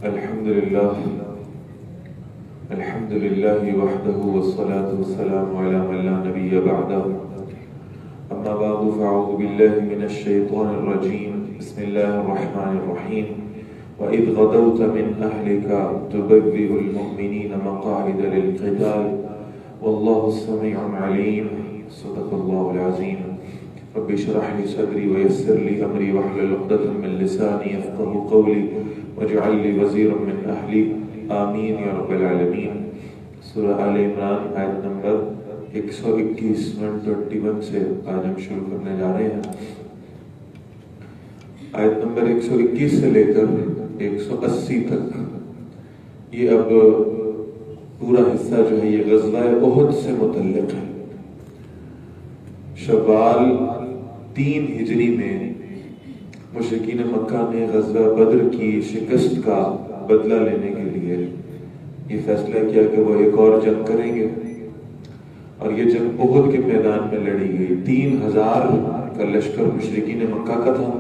الحمد لله وحده والصلاة والسلام على من لا نبي بعده أما بعد فأعوذ بالله من الشيطان الرجيم بسم الله الرحمن الرحيم وإذ غدوت من أهلك تبوئ المؤمنين مقاعد للقتال والله السميع العليم صدق الله العظيم رب اشرح لي صدري ويسر لي أمري واحلل عقدة من لساني يفقهوا قولي واجعل لي وزيرا من أهلي آمین یا رب العالمین۔ سورہ آل عمران آیت نمبر 121 سے آج ہم شروع کرنے جا رہے ہیں۔ آیت نمبر 121 سے لے کر 180 تک یہ اب پورا حصہ جو ہے یہ غزوہ احد سے متعلق ہے۔ شوال 3 ہجری میں مشرکین مکہ نے غزوہ بدر کی شکست کا بدلہ لینے کے لیے یہ فیصلہ کیا کہ وہ ایک اور جنگ کریں گے، اور یہ جنگ احد کے میدان میں لڑی گئی۔ 3000 کا لشکر مشرکین مکہ کا تھا،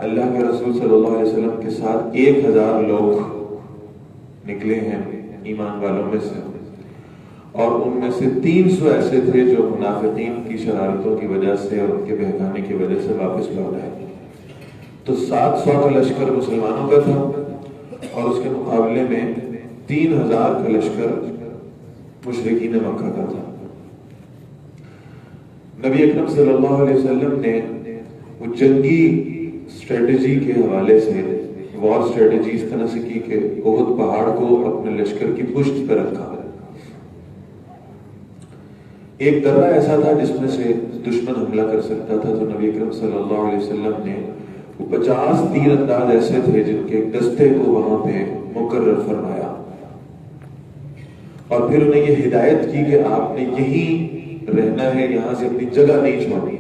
اللہ کے رسول صلی اللہ علیہ وسلم کے ساتھ 1000 لوگ نکلے ہیں ایمان والوں میں سے، اور ان میں سے 300 ایسے تھے جو منافقین کی شرارتوں کی وجہ سے اور ان کے بہکانے کی وجہ سے واپس لوٹ آئے۔ تو 700 کا لشکر مسلمانوں کا تھا، اور اس کے مقابلے میں 3000 کا لشکر مشرکین مکہ کا تھا۔ نبی اکرم صلی اللہ علیہ وسلم نے وہ جنگی اسٹریٹجی کے حوالے سے وار اسٹریٹجی اس طرح سے کی کہ احد پہاڑ کو اپنے لشکر کی پشت پر رکھا۔ ایک درہ ایسا تھا جس میں سے دشمن حملہ کر سکتا تھا، تو نبی اکرم صلی اللہ علیہ وسلم نے 50 تیر انداز ایسے تھے جن کے دستے کو وہاں پہ مقرر فرمایا، اور پھر انہیں یہ ہدایت کی کہ آپ نے یہیں رہنا ہے، یہاں سے اپنی جگہ نہیں چھوڑنی۔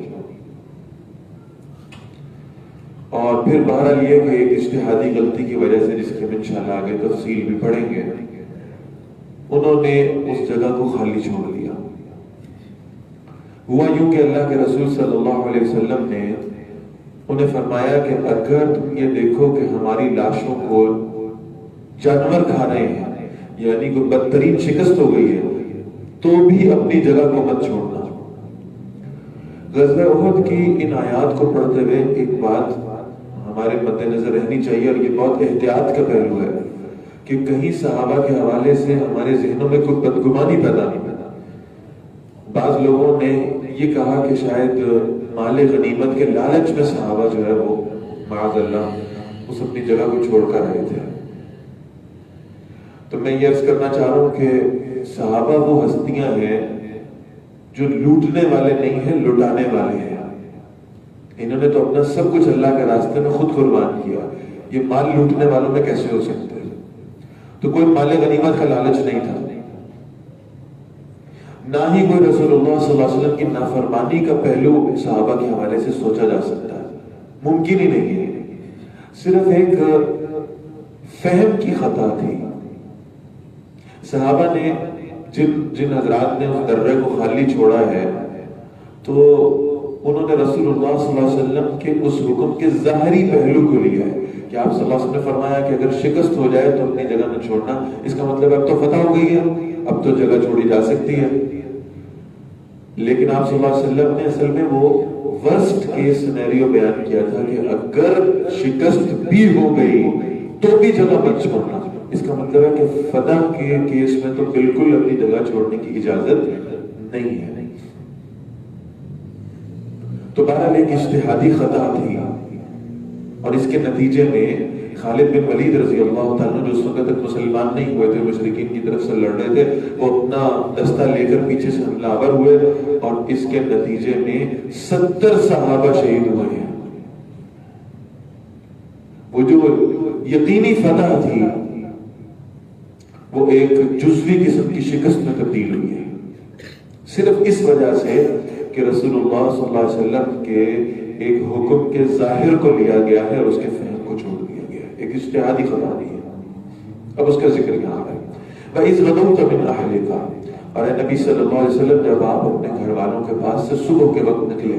اور پھر بہرحال یہ کہ ایک اجتہادی غلطی کی وجہ سے، جس کی ہم انشاءاللہ آگے تفصیل بھی پڑھیں گے، انہوں نے اس جگہ کو خالی چھوڑ دیا۔ ہوا یوں کہ اللہ کے رسول صلی اللہ علیہ وسلم نے انہیں فرمایا کہ اگر تم یہ دیکھو کہ ہماری لاشوں کو جانور کھا رہے ہیں، یعنی کوئی بدترین شکست ہو گئی ہے، تو بھی اپنی جگہ کو مت چھوڑنا۔ غزوہ احد کی ان آیات کو پڑھتے ہوئے ایک بات ہمارے مد نظر رہنی چاہیے، اور یہ بہت احتیاط کا پہلو ہے کہ کہیں صحابہ کے حوالے سے ہمارے ذہنوں میں کوئی بدگمانی پیدا نہیں۔ بعض لوگوں نے یہ کہا کہ شاید مال غنیمت کے لالچ میں صحابہ جو ہے وہ معاذ اللہ اس اپنی جگہ کو چھوڑ کر آئے تھے۔ تو میں یہ عرض کرنا چاہ رہا ہوں کہ صحابہ وہ ہستیاں ہیں جو لوٹنے والے نہیں ہیں، لٹانے والے ہیں۔ انہوں نے تو اپنا سب کچھ اللہ کے راستے میں خود قربان کیا، یہ مال لوٹنے والوں میں کیسے ہو سکتے ہیں؟ تو کوئی مال غنیمت کا لالچ نہیں تھا، نہ ہی کوئی رسول اللہ صلی اللہ علیہ وسلم کی نافرمانی کا پہلو صحابہ کے حوالے سے سوچا جا سکتا ہے، ممکن ہی نہیں ہے۔ صرف ایک فہم کی خطا تھی۔ صحابہ نے جن حضرات نے اس درے کو خالی چھوڑا ہے، تو انہوں نے رسول اللہ صلی اللہ علیہ وسلم کے اس حکم کے ظاہری پہلو کو لیا ہے کہ آپ صلی اللہ علیہ وسلم نے فرمایا کہ اگر شکست ہو جائے تو اپنی جگہ نہ چھوڑنا، اس کا مطلب اب تو فتح ہو گئی ہے، اب تو جگہ چھوڑی جا سکتی ہے۔ لیکن آپ صلی اللہ علیہ وسلم نے اصل میں وہ ورسٹ کیس سینیریو بیان کیا تھا کہ اگر شکست بھی ہو گئی تو بھی جگہ مت چھوڑنا۔ اس کا مطلب ہے کہ فتح کے کیس میں تو بالکل اپنی جگہ چھوڑنے کی اجازت نہیں ہے۔ تو بہرحال ایک اجتہادی خطا تھی، اور اس کے نتیجے میں خالد بن ولید رضی اللہ تعالیٰ جو اس وقت تک مسلمان نہیں ہوئے تھے، مشرکین کی طرف سے لڑ رہے تھے، وہ اپنا دستہ لے کر پیچھے سے حملہ آور ہوئے، اور اس کے نتیجے میں 70 صحابہ شہید ہوئے ہیں۔ وہ جو یقینی فتح تھی وہ ایک جزوی قسم کی شکست میں تبدیل ہوئی ہے، صرف اس وجہ سے کہ رسول اللہ صلی اللہ علیہ وسلم کے ایک حکم کے ظاہر کو لیا گیا ہے اور اس کے فہم کو چھوڑ دیا گیا ہے۔ ایک اجتہادی خطا دی ہے۔ اب اس کا ذکر یہاں ہے۔ وَإِذْ غَدَوْتَ مِنْ أَهْلِكَ، اور اے نبی صلی اللہ علیہ وسلم جب آپ اپنے گھر والوں کے پاس سے صبح کے وقت نکلے،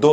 2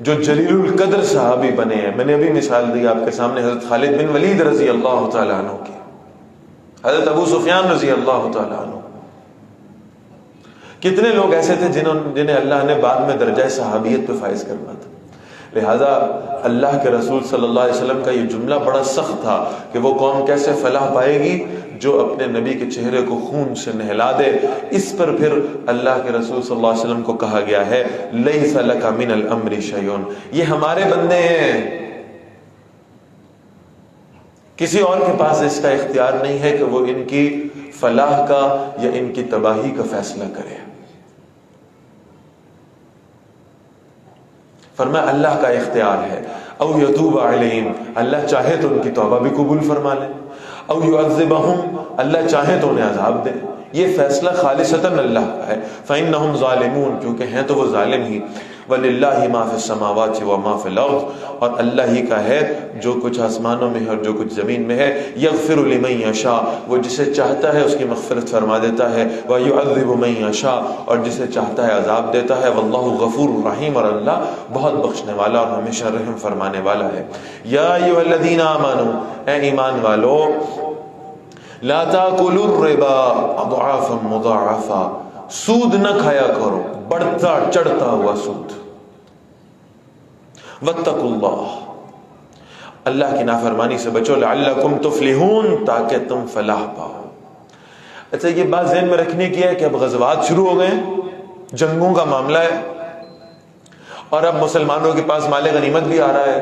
جو جلیل القدر صحابی بنے ہیں. میں نے ابھی مثال دی آپ کے سامنے حضرت خالد بن ولید رضی اللہ تعالی عنہ کی، حضرت ابو سفیان رضی اللہ تعالی عنہ. کتنے لوگ ایسے تھے جنہیں اللہ نے بعد میں درجہ صحابیت پہ فائز کرنا تھا. لہذا اللہ کے رسول صلی اللہ علیہ وسلم کا یہ جملہ بڑا سخت تھا کہ وہ قوم کیسے فلاح پائے گی جو اپنے نبی کے چہرے کو خون سے نہلا دے. اس پر پھر اللہ کے رسول صلی اللہ علیہ وسلم کو کہا گیا ہے لیس لک من الامر شیء، یہ ہمارے بندے ہیں، کسی اور کے پاس اس کا اختیار نہیں ہے کہ وہ ان کی فلاح کا یا ان کی تباہی کا فیصلہ کرے. فرمایا اللہ کا اختیار ہے. او یتوب علیہم، اللہ چاہے تو ان کی توبہ بھی قبول فرما لے. او یعذبہم، اللہ چاہے تو انہیں عذاب دے. یہ فیصلہ خالصتاً اللہ کا ہے. فإنہم ظالمون، کیونکہ ہیں تو وہ ظالم ہی. وَلِلَّهِ مَا فِي السَّمَاوَاتِ وَمَا فِي الْأَرْضِ، اور اللہ ہی کا ہے جو کچھ آسمانوں میں ہے اور جو کچھ زمین میں ہے. يَغْفِرُ لِمَن يَشَاءُ، وہ جسے چاہتا ہے اس کی مغفرت فرما دیتا ہے. وَيُعَذِّبُ مَن يَشَاءُ، اور جسے چاہتا ہے عذاب دیتا ہے. وَاللَّهُ غَفُورٌ رَحِيمٌ، اور اللہ بہت بخشنے والا اور ہمیشہ رحم فرمانے والا ہے. یا ایھا الذین آمنوا، اے ایمان والو، لا تاکلوا الربا اضعافا مضاعفا، سود نہ کھایا کرو بڑھتا چڑھتا ہوا سود. واتقوا اللہ، اللہ کی نافرمانی سے بچو. لعلکم تفلحون، تاکہ تم فلاح پاؤ. اچھا یہ بات ذہن میں رکھنے کی ہے کہ اب غزوات شروع ہو گئے، جنگوں کا معاملہ ہے، اور اب مسلمانوں کے پاس مال غنیمت بھی آ رہا ہے،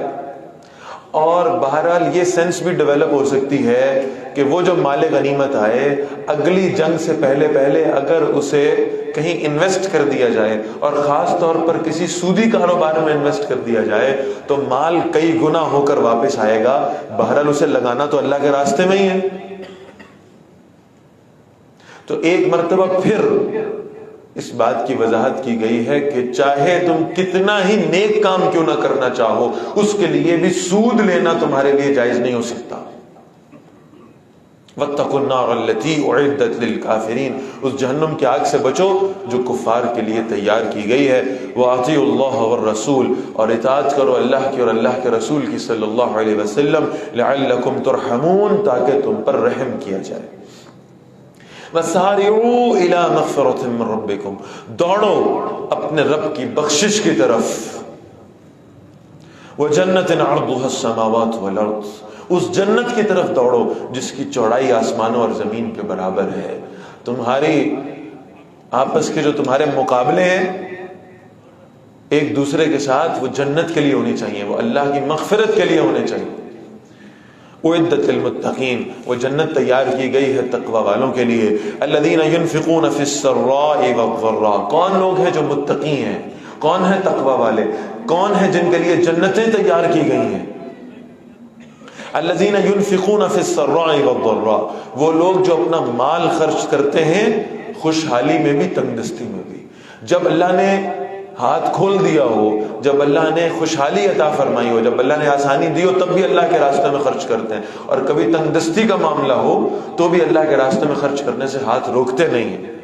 اور بہرحال یہ سینس بھی ڈیولپ ہو سکتی ہے کہ وہ جو مال غنیمت آئے اگلی جنگ سے پہلے اگر اسے کہیں انویسٹ کر دیا جائے، اور خاص طور پر کسی سودی کاروبار میں انویسٹ کر دیا جائے، تو مال کئی گنا ہو کر واپس آئے گا. بہرحال اسے لگانا تو اللہ کے راستے میں ہی ہے. تو ایک مرتبہ پھر اس بات کی وضاحت کی گئی ہے کہ چاہے تم کتنا ہی نیک کام کیوں نہ کرنا چاہو، اس کے لیے بھی سود لینا تمہارے لیے جائز نہیں ہو سکتا. واتقوا النار التي اعدت للكافرين، اس جہنم کی آگ سے بچو جو کفار کے لیے تیار کی گئی ہے. واطیعوا اللہ والرسول، اور اطاعت کرو اللہ کی اور اللہ کے رسول کی صلی اللہ علیہ وسلم. لعلکم ترحمون، تاکہ تم پر رحم کیا جائے. وسارعوا الى مغفرۃ من ربکم، دوڑو اپنے رب کی بخشش کی طرف. وجنۃ عرضها السماوات والارض، اس جنت کی طرف دوڑو جس کی چوڑائی آسمانوں اور زمین کے برابر ہے. تمہاری آپس کے جو تمہارے مقابلے ہیں ایک دوسرے کے ساتھ، وہ جنت کے لیے ہونی چاہیے، وہ اللہ کی مغفرت کے لیے ہونے چاہیے. اعدت للمتقین، وہ جنت تیار کی گئی ہے تقوی والوں کے لیے. الذین ينفقون فی السراء والضراء، کون لوگ ہیں جو متقی ہیں، کون ہیں تقوی والے، کون ہیں جن کے لیے جنتیں تیار کی گئی ہیں. الذین ينفقون فی السراء والضراء، وہ لوگ جو اپنا مال خرچ کرتے ہیں خوشحالی میں بھی تنگ دستی میں بھی. جب اللہ نے ہاتھ کھول دیا ہو، جب اللہ نے خوشحالی عطا فرمائی ہو، جب اللہ نے آسانی دی ہو، تب بھی اللہ کے راستے میں خرچ کرتے ہیں. اور کبھی تنگ دستی کا معاملہ ہو تو بھی اللہ کے راستے میں خرچ کرنے سے ہاتھ روکتے نہیں ہیں.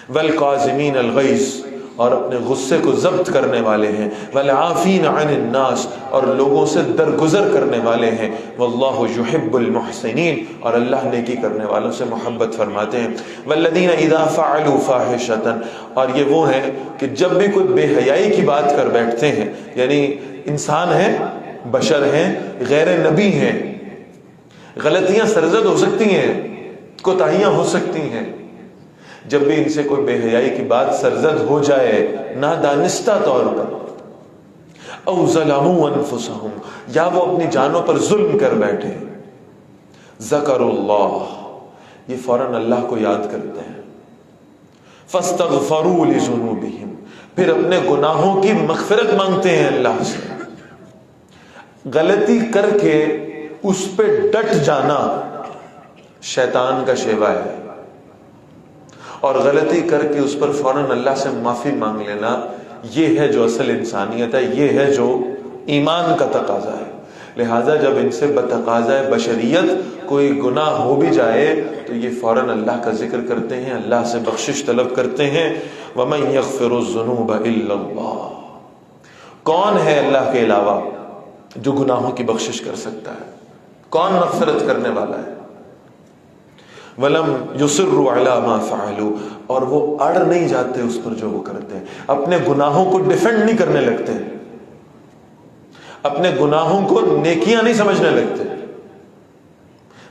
والقاظمین الغیظ، اور اپنے غصے کو ضبط کرنے والے ہیں. والعافین عن الناس، اور لوگوں سے درگزر کرنے والے ہیں. واللہ یحب المحسنین، اور اللہ نیکی کرنے والوں سے محبت فرماتے ہیں. والذین اذا فعلوا فاحشۃ، اور یہ وہ ہیں کہ جب بھی کوئی بے حیائی کی بات کر بیٹھتے ہیں، یعنی انسان ہیں، بشر ہیں، غیر نبی ہیں، غلطیاں سرزد ہو سکتی ہیں، کوتاہیاں ہو سکتی ہیں. جب بھی ان سے کوئی بے حیائی کی بات سرزد ہو جائے نادانستہ طور پر، او ظلموا انفسہم، یا وہ اپنی جانوں پر ظلم کر بیٹھے، ذکروا اللہ، یہ فوراً اللہ کو یاد کرتے ہیں. فاستغفروا لذنوبہم، پھر اپنے گناہوں کی مغفرت مانگتے ہیں اللہ سے. غلطی کر کے اس پہ ڈٹ جانا شیطان کا شیوا ہے، اور غلطی کر کے اس پر فوراً اللہ سے معافی مانگ لینا، یہ ہے جو اصل انسانیت ہے، یہ ہے جو ایمان کا تقاضا ہے. لہٰذا جب ان سے بتقاضا بشریت کوئی گناہ ہو بھی جائے تو یہ فوراً اللہ کا ذکر کرتے ہیں، اللہ سے بخشش طلب کرتے ہیں. وَمَن يَغْفِرُ الذُّنُوبَ إِلَّا اللَّهُ، کون ہے اللہ کے علاوہ جو گناہوں کی بخشش کر سکتا ہے؟ کون مغفرت کرنے والا ہے؟ وَلَمْ يُصِرُّوا عَلَى مَا فَعَلُوا، اور وہ اڑ نہیں جاتے اس پر جو وہ کرتے ہیں، اپنے گناہوں کو ڈیفینڈ نہیں کرنے لگتے، اپنے گناہوں کو نیکیاں نہیں سمجھنے لگتے،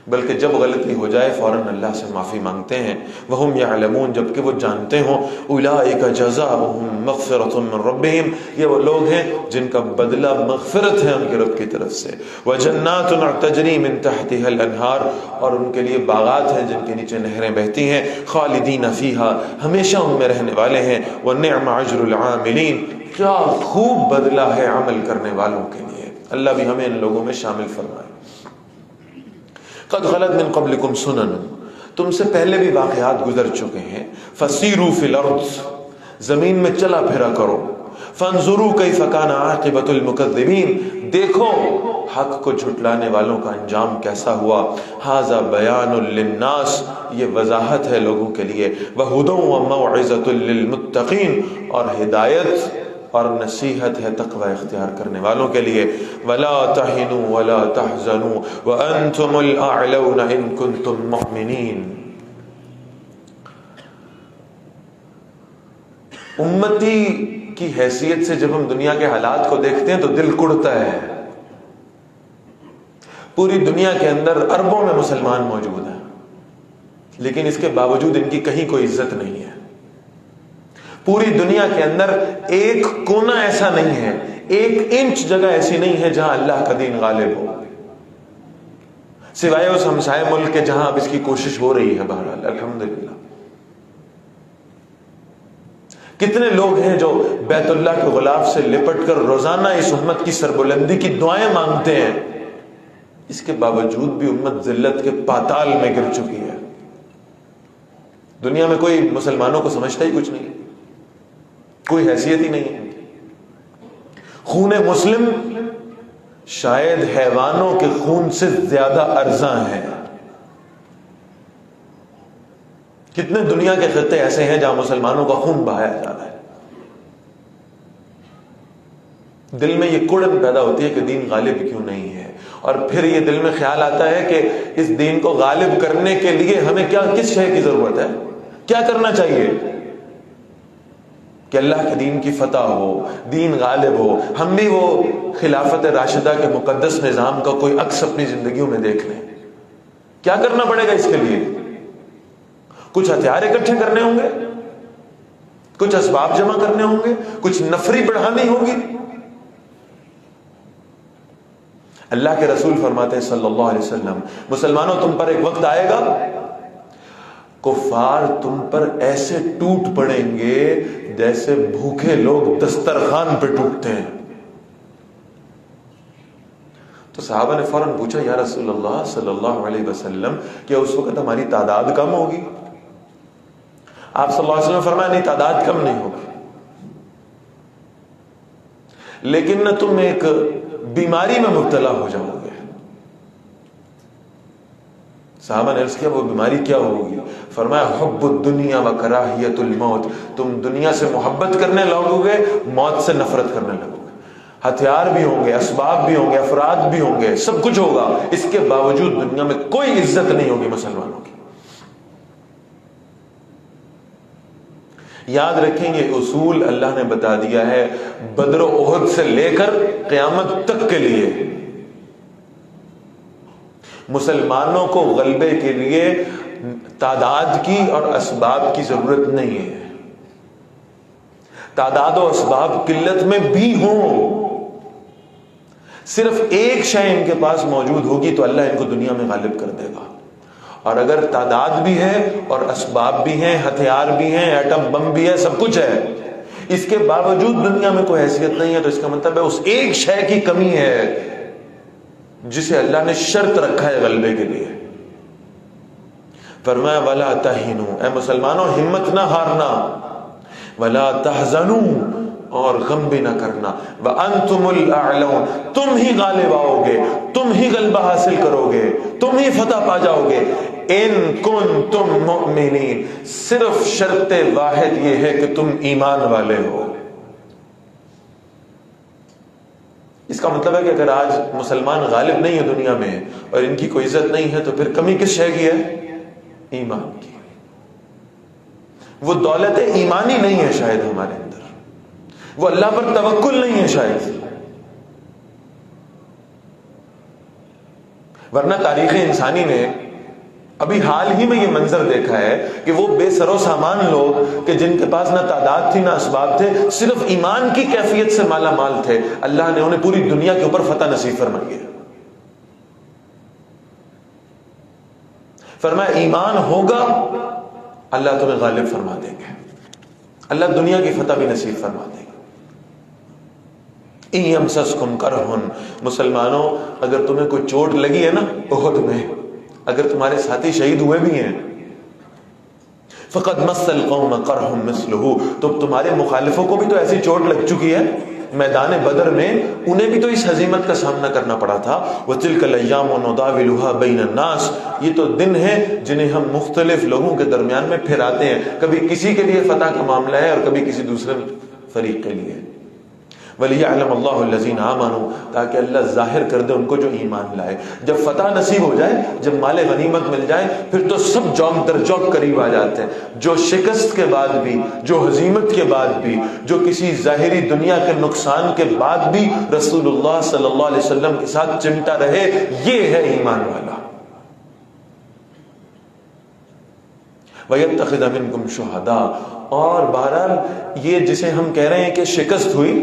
بلکہ جب غلطی ہو جائے فوراً اللہ سے معافی مانگتے ہیں۔ وَهُمْ يَعْلَمُونَ، جبکہ وہ جانتے ہوں، أُولَٰئِكَ جَزَاؤُهُم مَغْفِرَةٌ مِّن رَّبِّهِمْ، یہ وہ لوگ ہیں جن کا بدلہ مغفرت ہے ان کے رب کی طرف سے، وَجَنَّاتٌ تَجْرِي مِن تَحْتِهَا الْأَنْهَارُ، اور ان کے لیے باغات ہیں جن کے نیچے نہریں بہتی ہیں، خالدین فیہا، ہمیشہ ان میں رہنے والے ہیں، وَنِعْمَ أَجْرُ الْعَامِلِينَ، کیا خوب بدلہ ہے عمل کرنے والوں کے لیے۔ اللہ بھی ہمیں ان لوگوں میں شامل فرمائے۔ قد خلت من قبلکم سنن، تم سے پہلے بھی واقعات گزر چکے ہیں، فسیروا فی الارض، زمین میں چلا پھرا کرو، فانظروا کیف کان عاقبۃ المکذبین، دیکھو حق کو جھٹلانے والوں کا انجام کیسا ہوا، ھذا بیان للناس، یہ وضاحت ہے لوگوں کے لیے، وہدی وموعظۃ للمتقین، اور ہدایت اور نصیحت ہے تقوی اختیار کرنے والوں کے لیے، ولا تہنوا ولا تحزنوا وانتم الاعلون ان کنتم مؤمنین۔ امتی کی حیثیت سے جب ہم دنیا کے حالات کو دیکھتے ہیں تو دل کڑتا ہے۔ پوری دنیا کے اندر اربوں میں مسلمان موجود ہیں، لیکن اس کے باوجود ان کی کہیں کوئی عزت نہیں ہے۔ پوری دنیا کے اندر ایک کونا ایسا نہیں ہے، ایک انچ جگہ ایسی نہیں ہے جہاں اللہ کا دین غالب ہو، سوائے اس ہمسائے ملک کے جہاں اب اس کی کوشش ہو رہی ہے۔ بہرحال الحمدللہ، کتنے لوگ ہیں جو بیت اللہ کے غلاف سے لپٹ کر روزانہ اس امت کی سربلندی کی دعائیں مانگتے ہیں، اس کے باوجود بھی امت ذلت کے پاتال میں گر چکی ہے۔ دنیا میں کوئی مسلمانوں کو سمجھتا ہی کچھ نہیں، کوئی حیثیت ہی نہیں ہے۔ خون مسلم شاید حیوانوں کے خون سے زیادہ ارزاں ہے۔ کتنے دنیا کے خطے ایسے ہیں جہاں مسلمانوں کا خون بہایا جا رہا ہے۔ دل میں یہ کڑن پیدا ہوتی ہے کہ دین غالب کیوں نہیں ہے، اور پھر یہ دل میں خیال آتا ہے کہ اس دین کو غالب کرنے کے لیے ہمیں کس شے کی ضرورت ہے، کیا کرنا چاہیے کہ اللہ کے دین کی فتح ہو، دین غالب ہو، ہم بھی وہ خلافت راشدہ کے مقدس نظام کا کوئی عکس اپنی زندگیوں میں دیکھ لیں۔ کیا کرنا پڑے گا اس کے لیے؟ کچھ ہتھیار اکٹھے کرنے ہوں گے، کچھ اسباب جمع کرنے ہوں گے، کچھ نفری بڑھانی ہوگی۔ اللہ کے رسول فرماتے ہیں صلی اللہ علیہ وسلم، مسلمانوں تم پر ایک وقت آئے گا کفار تم پر ایسے ٹوٹ پڑیں گے جیسے بھوکے لوگ دسترخوان پہ ٹوٹتے ہیں۔ تو صحابہ نے فوراً پوچھا، یا رسول اللہ صلی اللہ علیہ وسلم، کیا اس وقت ہماری تعداد کم ہوگی؟ آپ صلی اللہ علیہ وسلم نے فرمایا، نہیں، تعداد کم نہیں ہوگی، لیکن نہ تم ایک بیماری میں مبتلا ہو جاؤ گے۔ صحابہ نے عرض کیا، وہ بیماری کیا ہوگی؟ فرمایا، حب الدنیا و کراہیت الموت، تم دنیا سے محبت کرنے لگو گے، موت سے نفرت کرنے لگو گے۔ ہتھیار بھی ہوں گے، اسباب بھی ہوں گے، افراد بھی ہوں گے، سب کچھ ہوگا، اس کے باوجود دنیا میں کوئی عزت نہیں ہوگی مسلمانوں کی۔ یاد رکھیں، یہ اصول اللہ نے بتا دیا ہے بدر و احد سے لے کر قیامت تک کے لیے۔ مسلمانوں کو غلبے کے لیے تعداد کی اور اسباب کی ضرورت نہیں ہے۔ تعداد و اسباب قلت میں بھی ہوں، صرف ایک شے ان کے پاس موجود ہوگی تو اللہ ان کو دنیا میں غالب کر دے گا۔ اور اگر تعداد بھی ہے اور اسباب بھی ہیں، ہتھیار بھی ہیں، ایٹم بم بھی ہے، سب کچھ ہے، اس کے باوجود دنیا میں کوئی حیثیت نہیں ہے، تو اس کا مطلب ہے اس ایک شے کی کمی ہے جسے اللہ نے شرط رکھا ہے غلبے کے لیے۔ فرمایا، وَلَا تَهِنُوا، اے مسلمانوں ہمت نہ ہارنا، وَلَا تَحْزَنُوا، اور غم بھی نہ کرنا، وَأَنْتُمُ الْأَعْلَوْنَ، تم ہی غالب آؤ گے، تم ہی غلبہ حاصل کرو گے، تم ہی فتح پا جاؤ گے، إِن كُنتُم مُؤْمِنِينَ، صرف شرط واحد یہ ہے کہ تم ایمان والے ہو۔ اس کا مطلب ہے کہ اگر آج مسلمان غالب نہیں ہے دنیا میں اور ان کی کوئی عزت نہیں ہے تو پھر کمی کس شے کی ہے؟ ایمان کی. وہ دولت ایمانی نہیں ہے شاید ہمارے اندر, وہ اللہ پر توکل نہیں ہے شاید. ورنہ تاریخ انسانی نے ابھی حال ہی میں یہ منظر دیکھا ہے کہ وہ بے سر و سامان لوگ کہ جن کے پاس نہ تعداد تھی نہ اسباب تھے, صرف ایمان کی کیفیت سے مالا مال تھے, اللہ نے انہیں پوری دنیا کے اوپر فتح نصیب فرمائی ہے. فرمایا ایمان ہوگا اللہ تمہیں غالب فرما دیں گے, اللہ دنیا کی فتح بھی نصیب فرما دیں گے. یمسسکم کرہن, مسلمانوں اگر تمہیں کوئی چوٹ لگی ہے نا احد میں, اگر تمہارے ساتھی شہید ہوئے بھی ہیں, فقد مس القوم کرہ مثلہ, تو تمہارے مخالفوں کو بھی تو ایسی چوٹ لگ چکی ہے میدان بدر میں, انہیں بھی تو اس ہزیمت کا سامنا کرنا پڑا تھا. وَتِلْكَ الْأَيَّامُ نُدَاوِلُهَا بَيْنَ النَّاسِ, یہ تو دن ہیں جنہیں ہم مختلف لوگوں کے درمیان میں پھراتے ہیں, کبھی کسی کے لیے فتح کا معاملہ ہے اور کبھی کسی دوسرے فریق کے لیے. وَلِيَعْلَمَ اللَّهُ الَّذِينَ آمَنُوا, تاکہ اللہ ظاہر کر دے ان کو جو ایمان لائے. جب فتح نصیب ہو جائے, جب مال غنیمت مل جائے, پھر تو سب جوک در جوک قریب آ جاتے ہیں. جو شکست کے بعد بھی, جو ہزیمت کے بعد بھی, جو کسی ظاہری دنیا کے نقصان کے بعد بھی رسول اللہ صلی اللہ علیہ وسلم کے ساتھ چمٹا رہے, یہ ہے ایمان والا. وَيَتَّخِذَ مِنْكُمْ شُهَدَاءَ, اور بہرحال یہ جسے ہم کہہ رہے ہیں کہ شکست ہوئی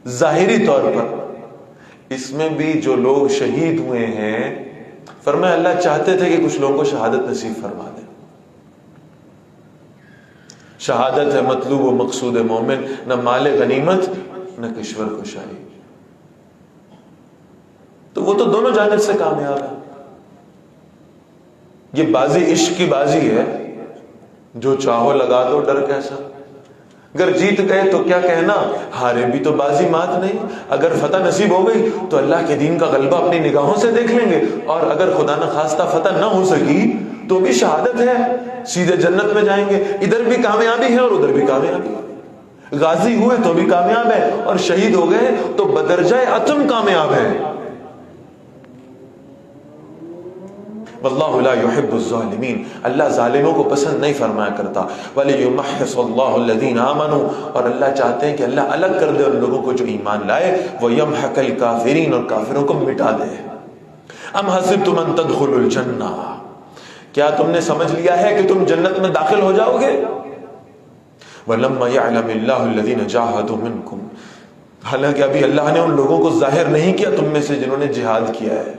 ظاہری طور پر, اس میں بھی جو لوگ شہید ہوئے ہیں, فرمایا اللہ چاہتے تھے کہ کچھ لوگوں کو شہادت نصیب فرما دیں. شہادت ہے مطلوب و مقصود مومن, نہ مال غنیمت نہ کشور کشائی. تو وہ تو دونوں جانب سے کامیاب ہے. یہ بازی عشق کی بازی ہے, جو چاہو لگا دو ڈر کیسا. اگر جیت گئے تو کیا کہنا, ہارے بھی تو بازی مات نہیں. اگر فتح نصیب ہو گئی تو اللہ کے دین کا غلبہ اپنی نگاہوں سے دیکھ لیں گے, اور اگر خدا نہ خواستہ فتح نہ ہو سکی تو بھی شہادت ہے, سیدھے جنت میں جائیں گے. ادھر بھی کامیابی ہے اور ادھر بھی کامیابی ہے. غازی ہوئے تو بھی کامیاب ہے, اور شہید ہو گئے تو بدرجہ اتم کامیاب ہے. واللہ لا يحب الظالمین, اللہ ظالموں کو پسند نہیں فرمایا کرتا. وَلِيُمَحِّصَ اللَّهُ الَّذِينَ آمَنُوا, اور اللہ چاہتے ہیں کہ اللہ الگ کر دے ان لوگوں کو جو ایمان لائے. وَيَمْحَقَ الْكَافِرِينَ, اور کافروں کو مٹا دے. أَمْ حَسِبْتُمْ أَن تَدْخُلُوا الْجَنَّةَ, کیا تم نے سمجھ لیا ہے کہ تم جنت میں داخل ہو جاؤ گے. وَلَمَّا يَعْلَمِ اللَّهُ الَّذِينَ جَاهَدُوا مِنْكُمْ, حالانکہ ابھی اللہ نے ان لوگوں کو ظاہر نہیں کیا تم میں سے جنہوں نے جہاد کیا ہے.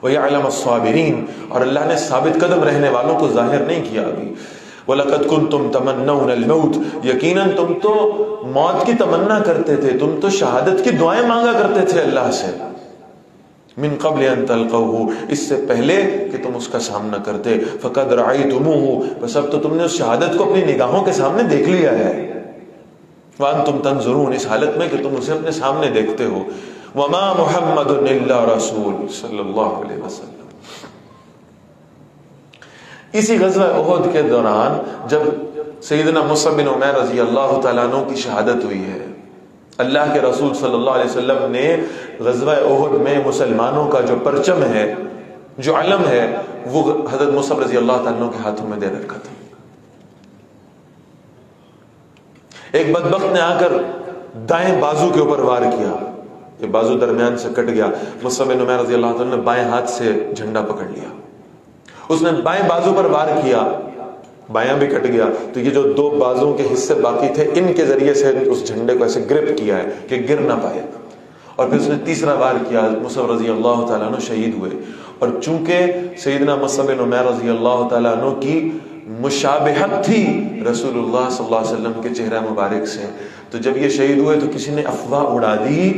وَيَعْلَمَ الصَّابِرِينَ, اور اللہ نے ثابت قدم رہنے والوں کو ظاہر نہیں کیا ابھی. وَلَقَدْ كُنْتُمْ تَمَنَّوْنَ الْمَوْتِ, یقیناً تم تو موت کی تمنا کرتے تھے, تم تو شہادت کی دعائیں مانگا کرتے تھے اللہ سے. مِن قَبْلِ أَن تَلْقَوْهُ, اس سے پہلے کہ تم اس کا سامنا کرتے. فَقَدْ رَأَيْتُمُوهُ, بس اب تو تم نے اس شہادت کو اپنی نگاہوں کے سامنے دیکھ لیا ہے. وَأَنْتُمْ تَنْظُرُونَ, اس حالت میں کہ تم اسے اپنے سامنے دیکھتے ہو. وَمَا مُحَمَّدٌ إِلَّا رَسُولٌ صلی اللہ علیہ وسلم. اسی غزوہ احد کے دوران جب سیدنا مصعب بن عمیر رضی اللہ تعالیٰ عنہ کی شہادت ہوئی ہے, اللہ کے رسول صلی اللہ علیہ وسلم نے غزوہ احد میں مسلمانوں کا جو پرچم ہے, جو علم ہے, وہ حضرت مصعب رضی اللہ تعالیٰ عنہ کے ہاتھوں میں دے رکھا تھا. ایک بدبخت نے آ کر دائیں بازو کے اوپر وار کیا, یہ بازو درمیان سے کٹ گیا. مصعب بن عمیر رضی اللہ عنہ نے بائیں ہاتھ سے جھنڈا پکڑ لیا, اس نے بائیں بازو پر وار کیا, بایاں بھی کٹ گیا. تو یہ جو دو بازوں کے حصے باقی تھے, ان کے ذریعے سے اس جھنڈے کو ایسے گرپ کیا ہے کہ گر نہ پائے. اور پھر اس نے تیسرا وار کیا, مصعب رضی اللہ تعالیٰ عنہ شہید ہوئے. اور چونکہ سیدنا مصعب بن عمیر رضی اللہ تعالیٰ عنہ کی مشابہت تھی رسول اللہ صلی اللہ علیہ وسلم کے چہرہ مبارک سے, تو جب یہ شہید ہوئے تو کسی نے افواہ اڑا دی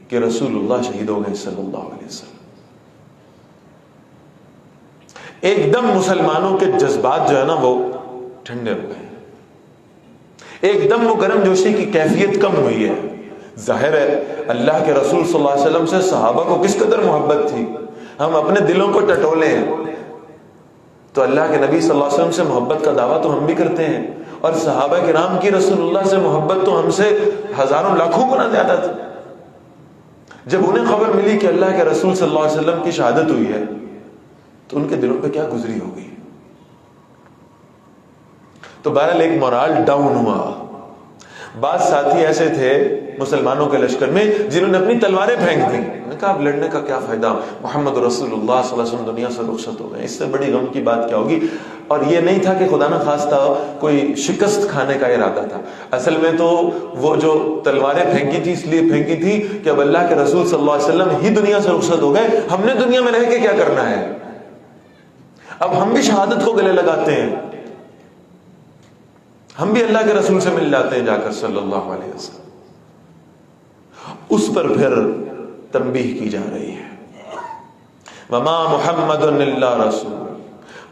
کہ رسول اللہ شہید ہو گئے صلی اللہ علیہ وسلم. ایک دم مسلمانوں کے جذبات جو ہے نا وہ ٹھنڈے ہو گئے, ایک دم وہ گرم جوشی کی کیفیت کم ہوئی ہے. ظاہر ہے اللہ کے رسول صلی اللہ علیہ وسلم سے صحابہ کو کس قدر محبت تھی. ہم اپنے دلوں کو ٹٹولے ہیں تو اللہ کے نبی صلی اللہ علیہ وسلم سے محبت کا دعویٰ تو ہم بھی کرتے ہیں, اور صحابہ کرام کی رسول اللہ سے محبت تو ہم سے ہزاروں لاکھوں گنا زیادہ تھی. جب انہیں خبر ملی کہ اللہ کے رسول صلی اللہ علیہ وسلم کی شہادت ہوئی ہے تو ان کے دلوں پہ کیا گزری ہوگی. تو بہرحال ایک مورال ڈاؤن ہوا. بعض ساتھی ایسے تھے مسلمانوں کے لشکر میں جنہوں نے اپنی تلواریں پھینک دی. انہوں نے کہا اب لڑنے کا کیا فائدہ, محمد رسول اللہ صلی اللہ علیہ وسلم دنیا سے رخصت ہو گئے, اس سے بڑی غم کی بات کیا ہوگی. اور یہ نہیں تھا کہ خدا نہ خواستہ کوئی شکست کھانے کا ارادہ تھا. اصل میں تو وہ جو تلواریں پھینکی تھی اس لیے پھینکی تھی کہ اب اللہ کے رسول صلی اللہ علیہ وسلم ہی دنیا سے رخصت ہو گئے, ہم نے دنیا میں رہ کے کیا کرنا ہے, اب ہم بھی شہادت کو گلے لگاتے ہیں, ہم بھی اللہ کے رسول سے مل جاتے ہیں جا کر صلی اللہ علیہ وسلم. اس پر پھر تنبیہ کی جا رہی ہے, وما محمد الا رسول,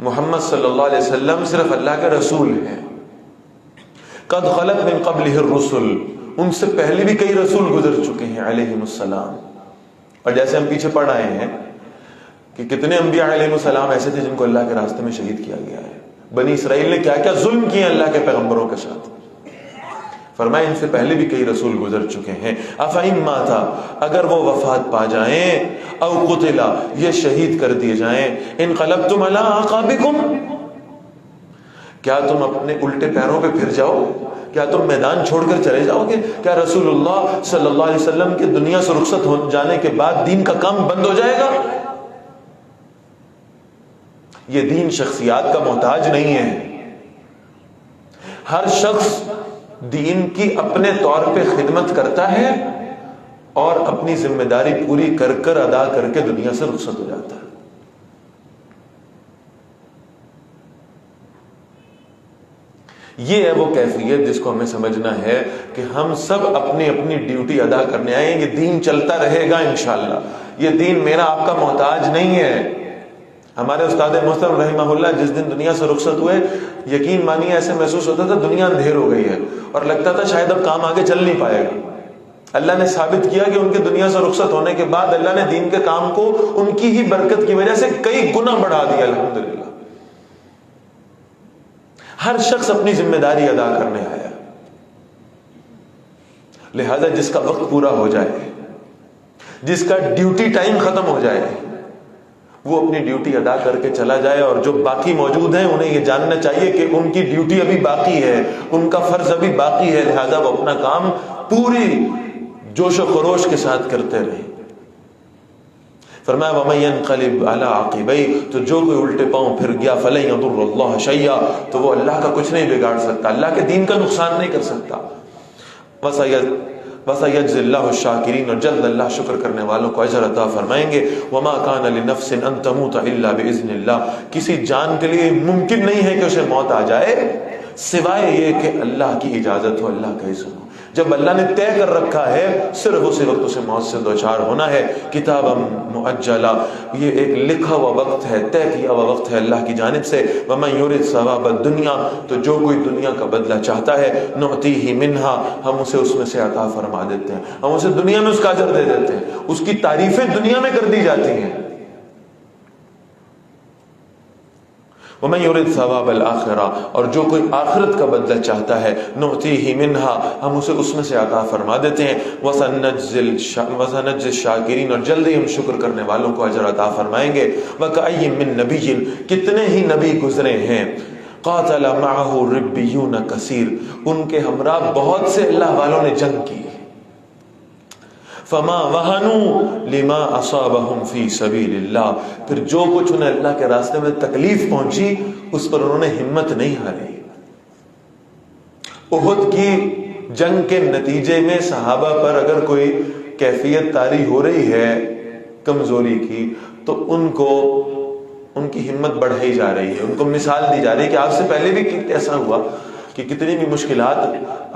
محمد صلی اللہ علیہ وسلم صرف اللہ کے رسول ہیں. قد خلت من قبلہ الرسل, ان سے پہلے بھی کئی رسول گزر چکے ہیں علیہم السلام. اور جیسے ہم پیچھے پڑھ آئے ہیں کہ کتنے انبیاء علیہ السلام ایسے تھے جن کو اللہ کے راستے میں شہید کیا گیا ہے. بنی اسرائیل نے کیا کیا ظلم کیے اللہ کے پیغمبروں کے ساتھ. فرمایا ان سے پہلے بھی کئی رسول گزر چکے ہیں. افئن ماتا, اگر وہ وفات پا جائیں, او قتلا, یہ شہید کر دیے جائیں, انقلبتم علی اعقابکم, کیا تم اپنے الٹے پیروں پہ پھر جاؤ, کیا تم میدان چھوڑ کر چلے جاؤ گے؟ کیا رسول اللہ صلی اللہ علیہ وسلم کے دنیا سے رخصت ہو جانے کے بعد دین کا کام بند ہو جائے گا؟ یہ دین شخصیات کا محتاج نہیں ہے. ہر شخص دین کی اپنے طور پہ خدمت کرتا ہے اور اپنی ذمہ داری پوری کر کر ادا کر کے دنیا سے رخصت ہو جاتا ہے. یہ ہے وہ کیفیت جس کو ہمیں سمجھنا ہے کہ ہم سب اپنی اپنی ڈیوٹی ادا کرنے آئے ہیں. یہ دین چلتا رہے گا انشاءاللہ. یہ دین میرا آپ کا محتاج نہیں ہے. ہمارے استاد محترم رحمہ اللہ جس دن دنیا سے رخصت ہوئے, یقین مانیے ایسے محسوس ہوتا تھا دنیا اندھیر ہو گئی ہے, اور لگتا تھا شاید اب کام آگے چل نہیں پائے گا. اللہ نے ثابت کیا کہ ان کے دنیا سے رخصت ہونے کے بعد اللہ نے دین کے کام کو ان کی ہی برکت کی وجہ سے کئی گنا بڑھا دیا الحمدللہ. ہر شخص اپنی ذمہ داری ادا کرنے آیا. لہذا جس کا وقت پورا ہو جائے, جس کا ڈیوٹی ٹائم ختم ہو جائے, وہ اپنی ڈیوٹی ادا کر کے چلا جائے. اور جو باقی موجود ہیں انہیں یہ جاننا چاہیے کہ ان کی ڈیوٹی ابھی باقی ہے, ان کا فرض ابھی باقی ہے. لہذا وہ اپنا کام پوری جوش و خروش کے ساتھ کرتے رہے. فرمایا وَمَن يَنْقَلِبْ عَلَىٰ عَقِبَيْهِ, تو جو کوئی الٹے پاؤں پھر گیا فَلَن يَضُرَّ اللَّهَ شَيْئًا, تو وہ اللہ کا کچھ نہیں بگاڑ سکتا, اللہ کے دین کا نقصان نہیں کر سکتا. وَسَيَجْزِي اللَّهُ الشَّاكِرِينَ, اور جلد اللہ شکر کرنے والوں کو اجر عطا فرمائیں گے. وَمَا كَانَ لِنَفْسٍ أَن تَمُوتَ إِلَّا بِإِذْنِ اللَّهِ, کسی جان کے لیے ممکن نہیں ہے کہ اسے موت آ جائے سوائے یہ کہ اللہ کی اجازت ہو, اللہ کا اذن ہو. جب اللہ نے طے کر رکھا ہے صرف اسی وقت اسے موت سے دوچار ہونا ہے. کتابا مؤجلا, یہ ایک لکھا ہوا وقت ہے, طے کیا ہوا وقت ہے اللہ کی جانب سے. ومن یرد ثواب الدنیا, تو جو کوئی دنیا کا بدلہ چاہتا ہے, نعطیہ منہا, ہم اسے اس میں سے عطا فرما دیتے ہیں, ہم اسے دنیا میں اس کا اجر دے دیتے ہیں, اس کی تعریفیں دنیا میں کر دی جاتی ہیں. وَمَن يُرِدْ ثَوَابَ الْآخِرَةِ, اور جو کوئی آخرت کا بدلہ چاہتا ہے, نُعْتِيهِ مِنْهَا, ہم اسے اس میں سے عطا فرما دیتے ہیں. وَسَنَجْزِي الشَّاكِرِينَ, اور جلدی ہم شکر کرنے والوں کو اجر عطا فرمائیں گے. وَكَأَيٍّ مِّن نَبِيٍّ, کتنے ہی نبی گزرے ہیں, قَاتَلَ مَعَهُ رِبِّيُّونَ كَثِيرٌ, ان کے ہمراہ بہت سے اللہ والوں نے جنگ کی. فما وہنوا لما اصابهم فی سبیل اللہ, پھر جو کچھ انہیں اللہ کے راستے میں تکلیف پہنچی اس پر انہوں نے ہمت نہیں ہاری. احد کی جنگ کے نتیجے میں صحابہ پر اگر کوئی کیفیت طاری ہو رہی ہے کمزوری کی, تو ان کو ان کی ہمت بڑھائی جا رہی ہے, ان کو مثال دی جا رہی ہے کہ آپ سے پہلے بھی ایسا ہوا کہ کتنی بھی مشکلات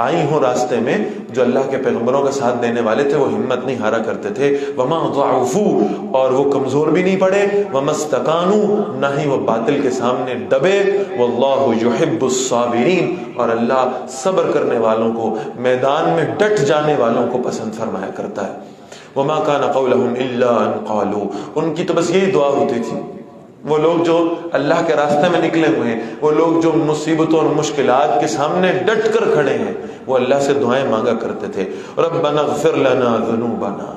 آئی ہوں راستے میں, جو اللہ کے پیغمبروں کا ساتھ دینے والے تھے وہ ہمت نہیں ہارا کرتے تھے. وما ضعفوا, اور وہ کمزور بھی نہیں پڑے. وما استکانوا, نہ ہی وہ باطل کے سامنے دبے. واللہ یحب الصابرین, اور اللہ صبر کرنے والوں کو, میدان میں ڈٹ جانے والوں کو پسند فرمایا کرتا ہے. وما كان قولهم الا ان قالوا, ان کی تو بس یہی دعا ہوتی تھی. وہ لوگ جو اللہ کے راستے میں نکلے ہوئے ہیں, وہ لوگ جو مصیبتوں اور مشکلات کے سامنے ڈٹ کر کھڑے ہیں, وہ اللہ سے دعائیں مانگا کرتے تھے. ربنا اغفر لنا ذنوبنا,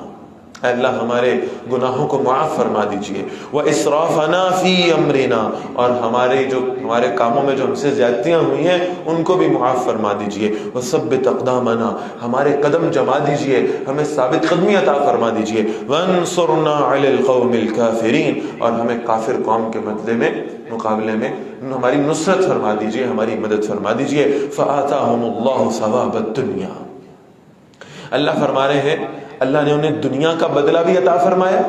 اے اللہ ہمارے گناہوں کو معاف فرما دیجئے، وَإِسْرَافَنَا فِي أَمْرِنَا، اور ہمارے کاموں میں جو ہم سے زیادتیاں ہوئی ہیں ان کو بھی معاف فرما دیجئے، وَثَبِّتْ أَقْدَامَنَا، ہمارے قدم جما دیجئے، ہمیں ثابت قدمی عطا فرما دیجئے، وَانصُرْنَا عَلَى الْقَوْمِ الْكَافِرِينَ، اور ہمیں کافر قوم کے مقابلے میں ہماری نصرت فرما دیجئے، ہماری مدد فرما دیجئے۔ فَآتَاهُمُ اللَّهُ ثَوَابَ الدُّنْيَا، اللہ فرما رہے ہیں اللہ نے انہیں دنیا کا بدلہ بھی عطا فرمایا،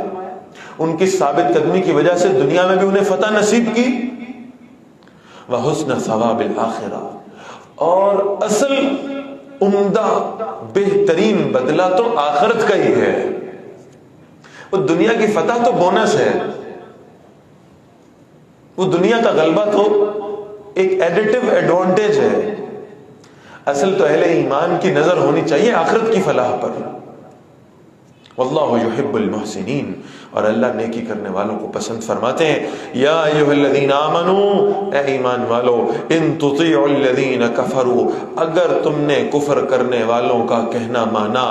ان کی ثابت قدمی کی وجہ سے دنیا میں بھی انہیں فتح نصیب کی، وَحُسْنَ ثَوَابِ الْآخِرَةِ، اور اصل عمدہ بہترین بدلہ تو آخرت کا ہی ہے۔ وہ دنیا کی فتح تو بونس ہے، وہ دنیا کا غلبہ تو ایک ایڈیٹو ایڈوانٹیج ہے، اصل تو اہل ایمان کی نظر ہونی چاہیے آخرت کی فلاح پر۔ واللہ یحب المحسنین، اور اللہ نیکی کرنے والوں کو پسند فرماتے ہیں۔ یا ایھا الذین آمنوا، اے ایمان والو، ان تطیعوا الذین کفروا، اگر تم نے کفر کرنے والوں کا کہنا مانا،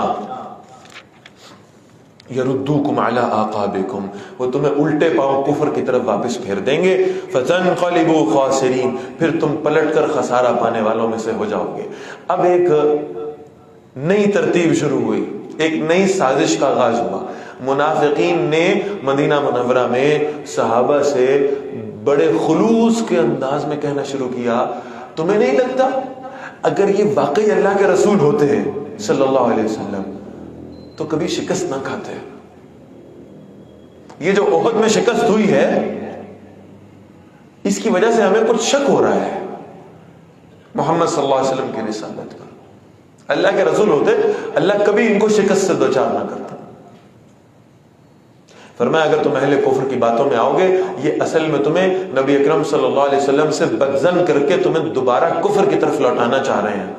یردوکم علی اعقابکم، وہ تمہیں الٹے پاؤں کفر کی طرف واپس پھیر دیں گے، فتنقلبوا خاسرین، پھر تم پلٹ کر خسارہ پانے والوں میں سے ہو جاؤ گے۔ اب ایک نئی ترتیب شروع ہوئی، ایک نئی سازش کا آغاز ہوا۔ منافقین نے مدینہ منورہ میں صحابہ سے بڑے خلوص کے انداز میں کہنا شروع کیا، تمہیں نہیں لگتا اگر یہ واقعی اللہ کے رسول ہوتے ہیں صلی اللہ علیہ وسلم تو کبھی شکست نہ کھاتے؟ یہ جو احد میں شکست ہوئی ہے اس کی وجہ سے ہمیں کچھ شک ہو رہا ہے محمد صلی اللہ علیہ وسلم کی رسالت پر۔ اللہ کے رسول ہوتے اللہ کبھی ان کو شکست سے دوچار نہ کرتا۔ فرمایا اگر تم اہل کفر کی باتوں میں آؤ گے، یہ اصل میں تمہیں نبی اکرم صلی اللہ علیہ وسلم سے بدظن کر کے تمہیں دوبارہ کفر کی طرف لوٹانا چاہ رہے ہیں۔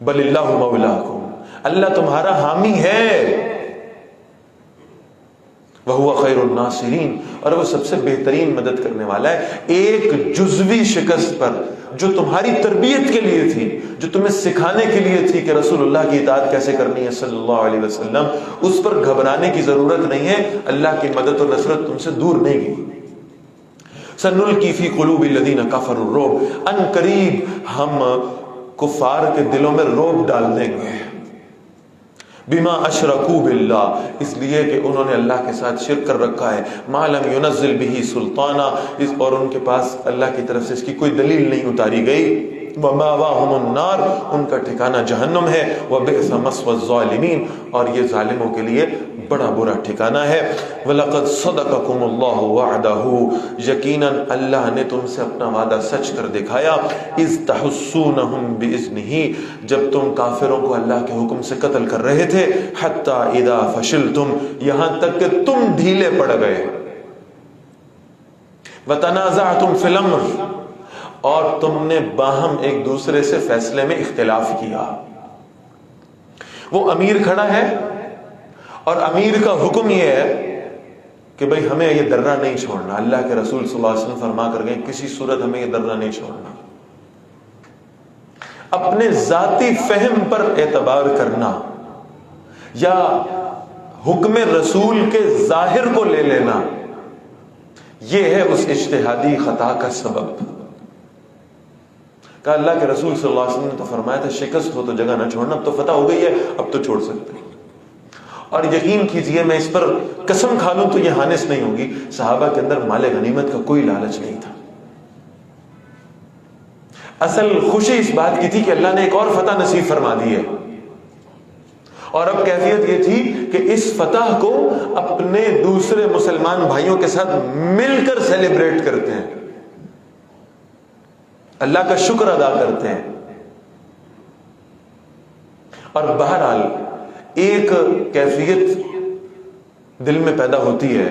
بل اللہ مولاکم، اللہ تمہارا حامی ہے، وہو خیر الناصرین، اور وہ سب سے بہترین مدد کرنے والا ہے۔ ایک جزوی شکست پر جو تمہاری تربیت کے لیے تھی، جو تمہیں سکھانے کے لیے تھی کہ رسول اللہ کی اطاعت کیسے کرنی ہے صلی اللہ علیہ وسلم، اس پر گھبرانے کی ضرورت نہیں ہے، اللہ کی مدد و نصرت تم سے دور نہیں گئی۔ سنلقی فی قلوب الذین کفروا الرعب، ان قریب ہم کفار کے دلوں میں رعب ڈال دیں گے، بما اشرکوا باللہ، اس لیے کہ انہوں نے اللہ کے ساتھ شرک کر رکھا ہے، ما لم ینزل بہ سلطانہ، اور ان کے پاس اللہ کی طرف سے اس کی کوئی دلیل نہیں اتاری گئی۔ ومأواہم النار، ان کا ٹھکانہ جہنم ہے، وبئس مثوى الظالمین، اور یہ ظالموں کے لیے بڑا برا ٹھکانہ ہے۔ وَلَقَدْ صَدَقَكُمُ اللَّهُ وَعْدَهُ، یقیناً اللہ نے تم سے اپنا وعدہ سچ کر دکھایا، اِذْ تَحُسُّونَهُمْ بِإِذْنِهِ، جب تم کافروں کو اللہ کے حکم سے قتل کر رہے تھے، حَتَّى إِذَا فَشِلْتُمْ، یہاں تک کہ تم ڈھیلے پڑ گئے، وَتَنَازَعْتُمْ فِي الْأَمْرِ، اور تم نے باہم ایک دوسرے سے فیصلے میں اختلاف کیا۔ وہ امیر کھڑا ہے اور امیر کا حکم یہ ہے کہ بھئی ہمیں یہ درہ نہیں چھوڑنا، اللہ کے رسول صلی اللہ علیہ وسلم فرما کر گئے کسی صورت ہمیں یہ درہ نہیں چھوڑنا۔ اپنے ذاتی فہم پر اعتبار کرنا یا حکم رسول کے ظاہر کو لے لینا، یہ ہے اس اجتہادی خطا کا سبب۔ کہا اللہ کے رسول صلی اللہ علیہ وسلم نے تو فرمایا تھا شکست ہو تو جگہ نہ چھوڑنا، اب تو فتح ہو گئی ہے، اب تو چھوڑ سکتے ہیں۔ اور یقین کیجئے میں اس پر قسم کھا لوں تو یہ حانس نہیں ہوگی، صحابہ کے اندر مال غنیمت کا کوئی لالچ نہیں تھا۔ اصل خوشی اس بات کی تھی کہ اللہ نے ایک اور فتح نصیب فرما دی ہے، اور اب کیفیت یہ تھی کہ اس فتح کو اپنے دوسرے مسلمان بھائیوں کے ساتھ مل کر سیلیبریٹ کرتے ہیں، اللہ کا شکر ادا کرتے ہیں۔ اور بہرحال ایک کیفیت دل میں پیدا ہوتی ہے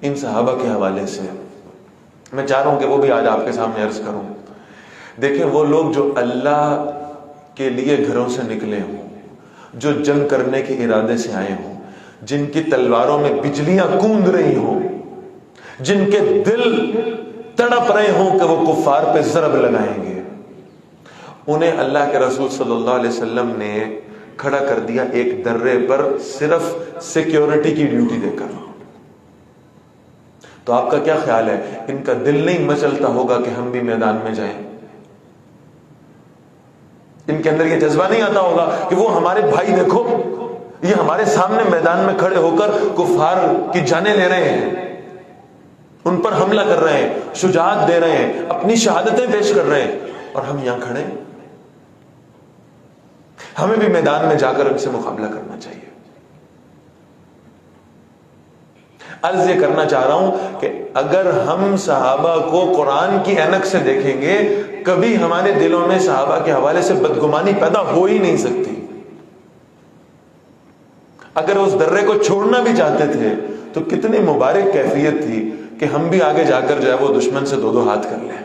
ان صحابہ کے حوالے سے، میں چاہ رہا ہوں کہ وہ بھی آج آپ کے سامنے عرض کروں۔ دیکھیں وہ لوگ جو اللہ کے لیے گھروں سے نکلے ہوں، جو جنگ کرنے کے ارادے سے آئے ہوں، جن کی تلواروں میں بجلیاں کوند رہی ہوں، جن کے دل تڑپ رہے ہوں کہ وہ کفار پہ ضرب لگائیں گے، انہیں اللہ کے رسول صلی اللہ علیہ وسلم نے کھڑا کر دیا ایک درے پر صرف سیکیورٹی کی ڈیوٹی دے کر. تو آپ کا کیا خیال ہے, ان کا دل نہیں مچلتا ہوگا کہ ہم بھی میدان میں جائیں؟ ان کے اندر یہ جذبہ نہیں آتا ہوگا کہ وہ ہمارے بھائی دیکھو, یہ ہمارے سامنے میدان میں کھڑے ہو کر کفار کی جانیں لے رہے ہیں, ان پر حملہ کر رہے ہیں, شجاعت دے رہے ہیں, اپنی شہادتیں پیش کر رہے ہیں, اور ہم یہاں کھڑے ہیں. ہمیں بھی میدان میں جا کر ان سے مقابلہ کرنا چاہیے. عرض یہ کرنا چاہ رہا ہوں کہ اگر ہم صحابہ کو قرآن کی عینک سے دیکھیں گے, کبھی ہمارے دلوں میں صحابہ کے حوالے سے بدگمانی پیدا ہو ہی نہیں سکتی. اگر اس درے کو چھوڑنا بھی چاہتے تھے تو کتنی مبارک کیفیت تھی کہ ہم بھی آگے جا کر جو ہے وہ دشمن سے 2 ہاتھ کر لیں.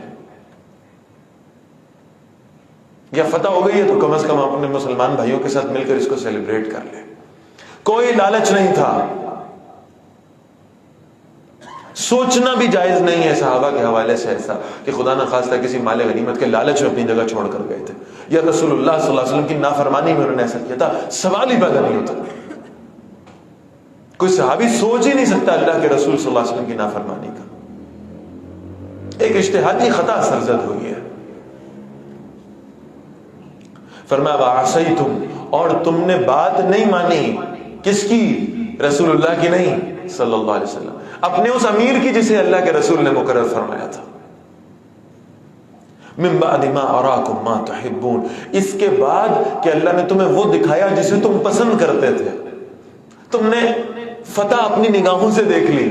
یا فتح ہو گئی ہے تو کم از کم اپنے مسلمان بھائیوں کے ساتھ مل کر اس کو سیلیبریٹ کر لیں. کوئی لالچ نہیں تھا, سوچنا بھی جائز نہیں ہے صحابہ کے حوالے سے ایسا کہ خدا نہ خواستہ کسی مال غنیمت کے لالچ میں اپنی جگہ چھوڑ کر گئے تھے, یا رسول اللہ صلی اللہ علیہ وسلم کی نافرمانی میں انہوں نے ایسا کیا تھا. سوال ہی پیدا نہیں ہوتا. کوئی صحابی سوچ ہی نہیں سکتا اللہ کے رسول صلی اللہ علیہ وسلم کی نافرمانی کا. ایک اجتہادی خطا سرزد ہوئی ہے. فرمایا وَعَصَيْتُمْ, اور تم نے بات نہیں مانی. کس کی؟ رسول اللہ کی نہیں صلی اللہ علیہ وسلم, اپنے اس امیر کی جسے اللہ کے رسول نے مقرر فرمایا تھا. من بعد ما اراکم ما تحبون, اس کے بعد کہ اللہ نے تمہیں وہ دکھایا جسے تم پسند کرتے تھے. تم نے فتح اپنی نگاہوں سے دیکھ لی,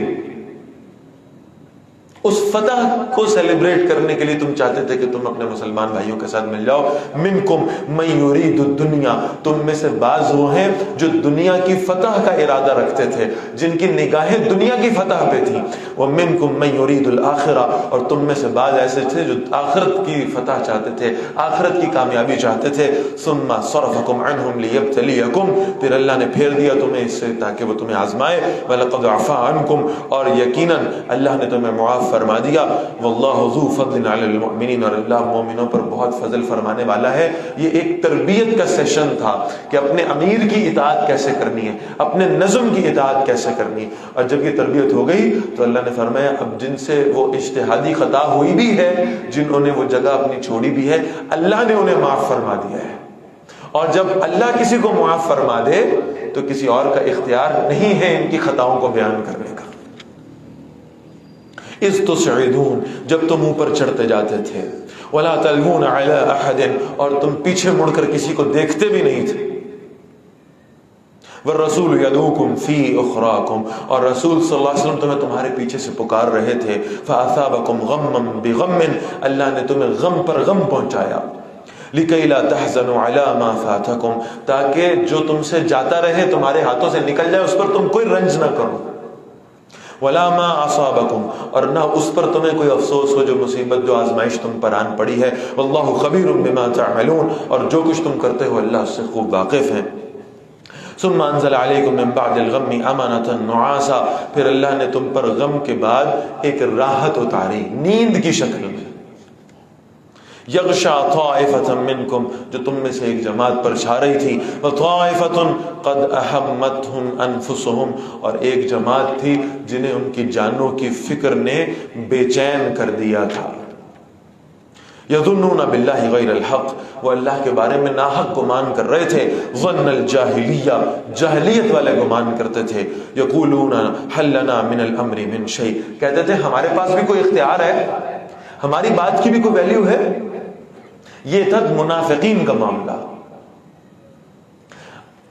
اس فتح کو سیلیبریٹ کرنے کے لیے تم چاہتے تھے کہ تم اپنے مسلمان بھائیوں کے ساتھ مل جاؤ. منکم من یرید الدنیا, تم میں سے بعض وہ ہیں جو دنیا کی فتح کا ارادہ رکھتے تھے, جن کی نگاہیں دنیا کی فتح پہ تھیں. ومنکم من یرید الآخرہ, اور تم میں سے بعض ایسے تھے جو آخرت کی فتح چاہتے تھے, آخرت کی کامیابی چاہتے تھے. ثم صرفکم عنہم لیبتلیکم, پھر اللہ نے پھیر دیا تمہیں اس سے تاکہ وہ تمہیں آزمائے. ولقد عفا عنکم, اور یقیناً اللہ نے تمہیں معاف فرما دیا. واللہ ذو فضل علی المؤمنین, اور اللہ مومنوں پر بہت فضل فرمانے والا ہے. یہ ایک تربیت کا سیشن تھا کہ اپنے امیر کی اطاعت کیسے کرنی ہے, اپنے نظم کی اطاعت کیسے کرنی ہے. اور جب یہ تربیت ہو گئی تو اللہ نے فرمایا اب جن سے وہ اجتہادی خطا ہوئی بھی ہے, جنہوں نے وہ جگہ اپنی چھوڑی بھی ہے, اللہ نے انہیں معاف فرما دیا ہے. اور جب اللہ کسی کو معاف فرما دے تو کسی اور کا اختیار نہیں ہے ان کی خطاؤں کو بیان کرنے کا. اذ تصعدون, جب تم اوپر چڑھتے جاتے تھے. ولا تلوون علی احد, اور تم پیچھے مڑ کر کسی کو دیکھتے بھی نہیں تھے. والرسول یدعوکم فی اخراکم, اور رسول صلی اللہ علیہ وسلم تمہیں تمہارے پیچھے سے پکار رہے تھے. فاصابکم غما بغم, اللہ نے تمہیں غم پر غم پہنچایا. لکی لا تحزنوا علی ما فاتکم, تاکہ جو تم سے جاتا رہے تمہارے ہاتھوں سے نکل جائے اس پر تم کوئی رنج نہ کرو. ولا ما اصابکم, اور نہ اس پر تمہیں کوئی افسوس ہو جو مصیبت, جو آزمائش تم پر آن پڑی ہے. واللہ خبیر بما تعملون, اور جو کچھ تم کرتے ہو اللہ اس سے خوب واقف ہے. ثم انزل علیکم من بعد الغم امانۃ نعاسا, پھر اللہ نے تم پر غم کے بعد ایک راحت اتاری نیند کی شکل میں. یغشا طائفۃ منکم, جو تم میں سے ایک جماعت پر چھا رہی تھی. وطائفۃ قد احمتهم انفسهم, اور ایک جماعت تھی جنہیں ان کی جانوں کی فکر نے بے چین کر دیا تھا. یظنون باللہ غیر الحق, وہ اللہ کے بارے میں ناحق گمان کر رہے تھے. ظن الجاہلیہ, جاہلیت والے گمان کرتے تھے. یقولون هل لنا من الامر من شیء, کہتے تھے ہمارے پاس بھی کوئی اختیار ہے, ہماری بات کی بھی کوئی ویلیو ہے. یہ تھا منافقین کا معاملہ.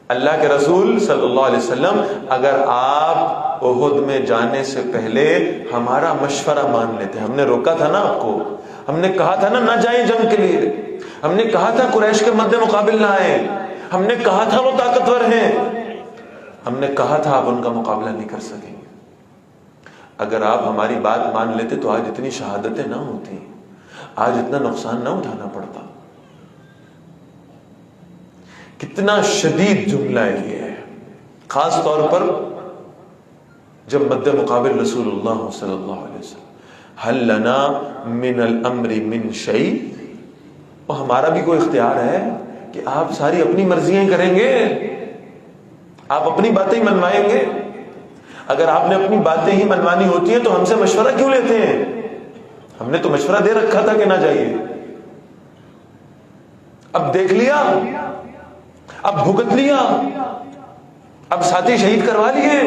اللہ کے رسول صلی اللہ علیہ وسلم, اگر آپ احد میں جانے سے پہلے ہمارا مشورہ مان لیتے, ہم نے روکا تھا نا آپ کو, ہم نے کہا تھا نا نہ جائیں جنگ کے لیے, ہم نے کہا تھا قریش کے مد مقابل نہ آئیں, ہم نے کہا تھا وہ طاقتور ہیں, ہم نے کہا تھا آپ ان کا مقابلہ نہیں کر سکیں گے. اگر آپ ہماری بات مان لیتے تو آج اتنی شہادتیں نہ ہوتی, آج اتنا نقصان نہ اٹھانا پڑتا. کتنا شدید جملہ یہ ہے, خاص طور پر جب مد مقابل رسول اللہ صلی اللہ علیہ وسلم. هل لنا من الامر من شیء, اور ہمارا بھی کوئی اختیار ہے کہ آپ ساری اپنی مرضیاں کریں گے، آپ اپنی باتیں ہی منوائیں گے؟ اگر آپ نے اپنی باتیں ہی منوانی ہوتی ہیں تو ہم سے مشورہ کیوں لیتے ہیں؟ ہم نے تو مشورہ دے رکھا تھا کہ نہ جائیے، اب دیکھ لیا، اب بھگت لیا، اب ساتھی شہید کروا لیے۔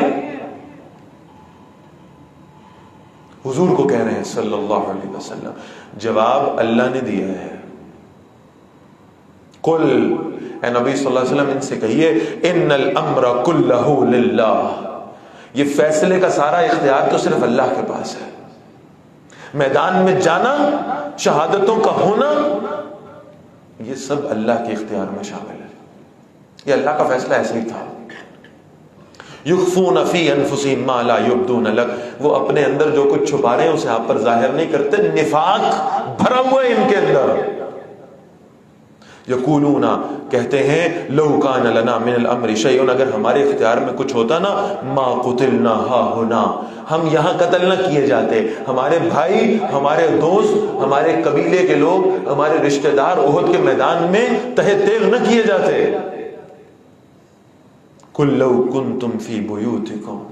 حضور کو کہہ رہے ہیں صلی اللہ علیہ وسلم، جواب اللہ نے دیا ہے۔ قل، اے نبی صلی اللہ علیہ وسلم ان سے کہیے، ان الامر کلہ للہ، یہ فیصلے کا سارا اختیار تو صرف اللہ کے پاس ہے۔ میدان میں جانا، شہادتوں کا ہونا، یہ سب اللہ کے اختیار میں شامل ہے، یہ اللہ کا فیصلہ ایسے ہی تھا۔ یخفون فی انفسہم ما لا یبدون لک، وہ اپنے اندر جو کچھ چھپا رہے ہیں اسے آپ پر ظاہر نہیں کرتے، نفاق بھرا ہوا ہے ان کے اندر۔ یقولون، کہتے ہیں، لو کان لنا من الامر شیء، اگر ہمارے اختیار میں کچھ ہوتا نا، ما قتلنا ہاہنا، ہم یہاں قتل نہ کیے جاتے، ہمارے بھائی، ہمارے دوست، ہمارے قبیلے کے لوگ، ہمارے رشتہ دار احد کے میدان میں تہہ تیغ نہ کیے جاتے۔ قل لو کنتم فی بیوتکم،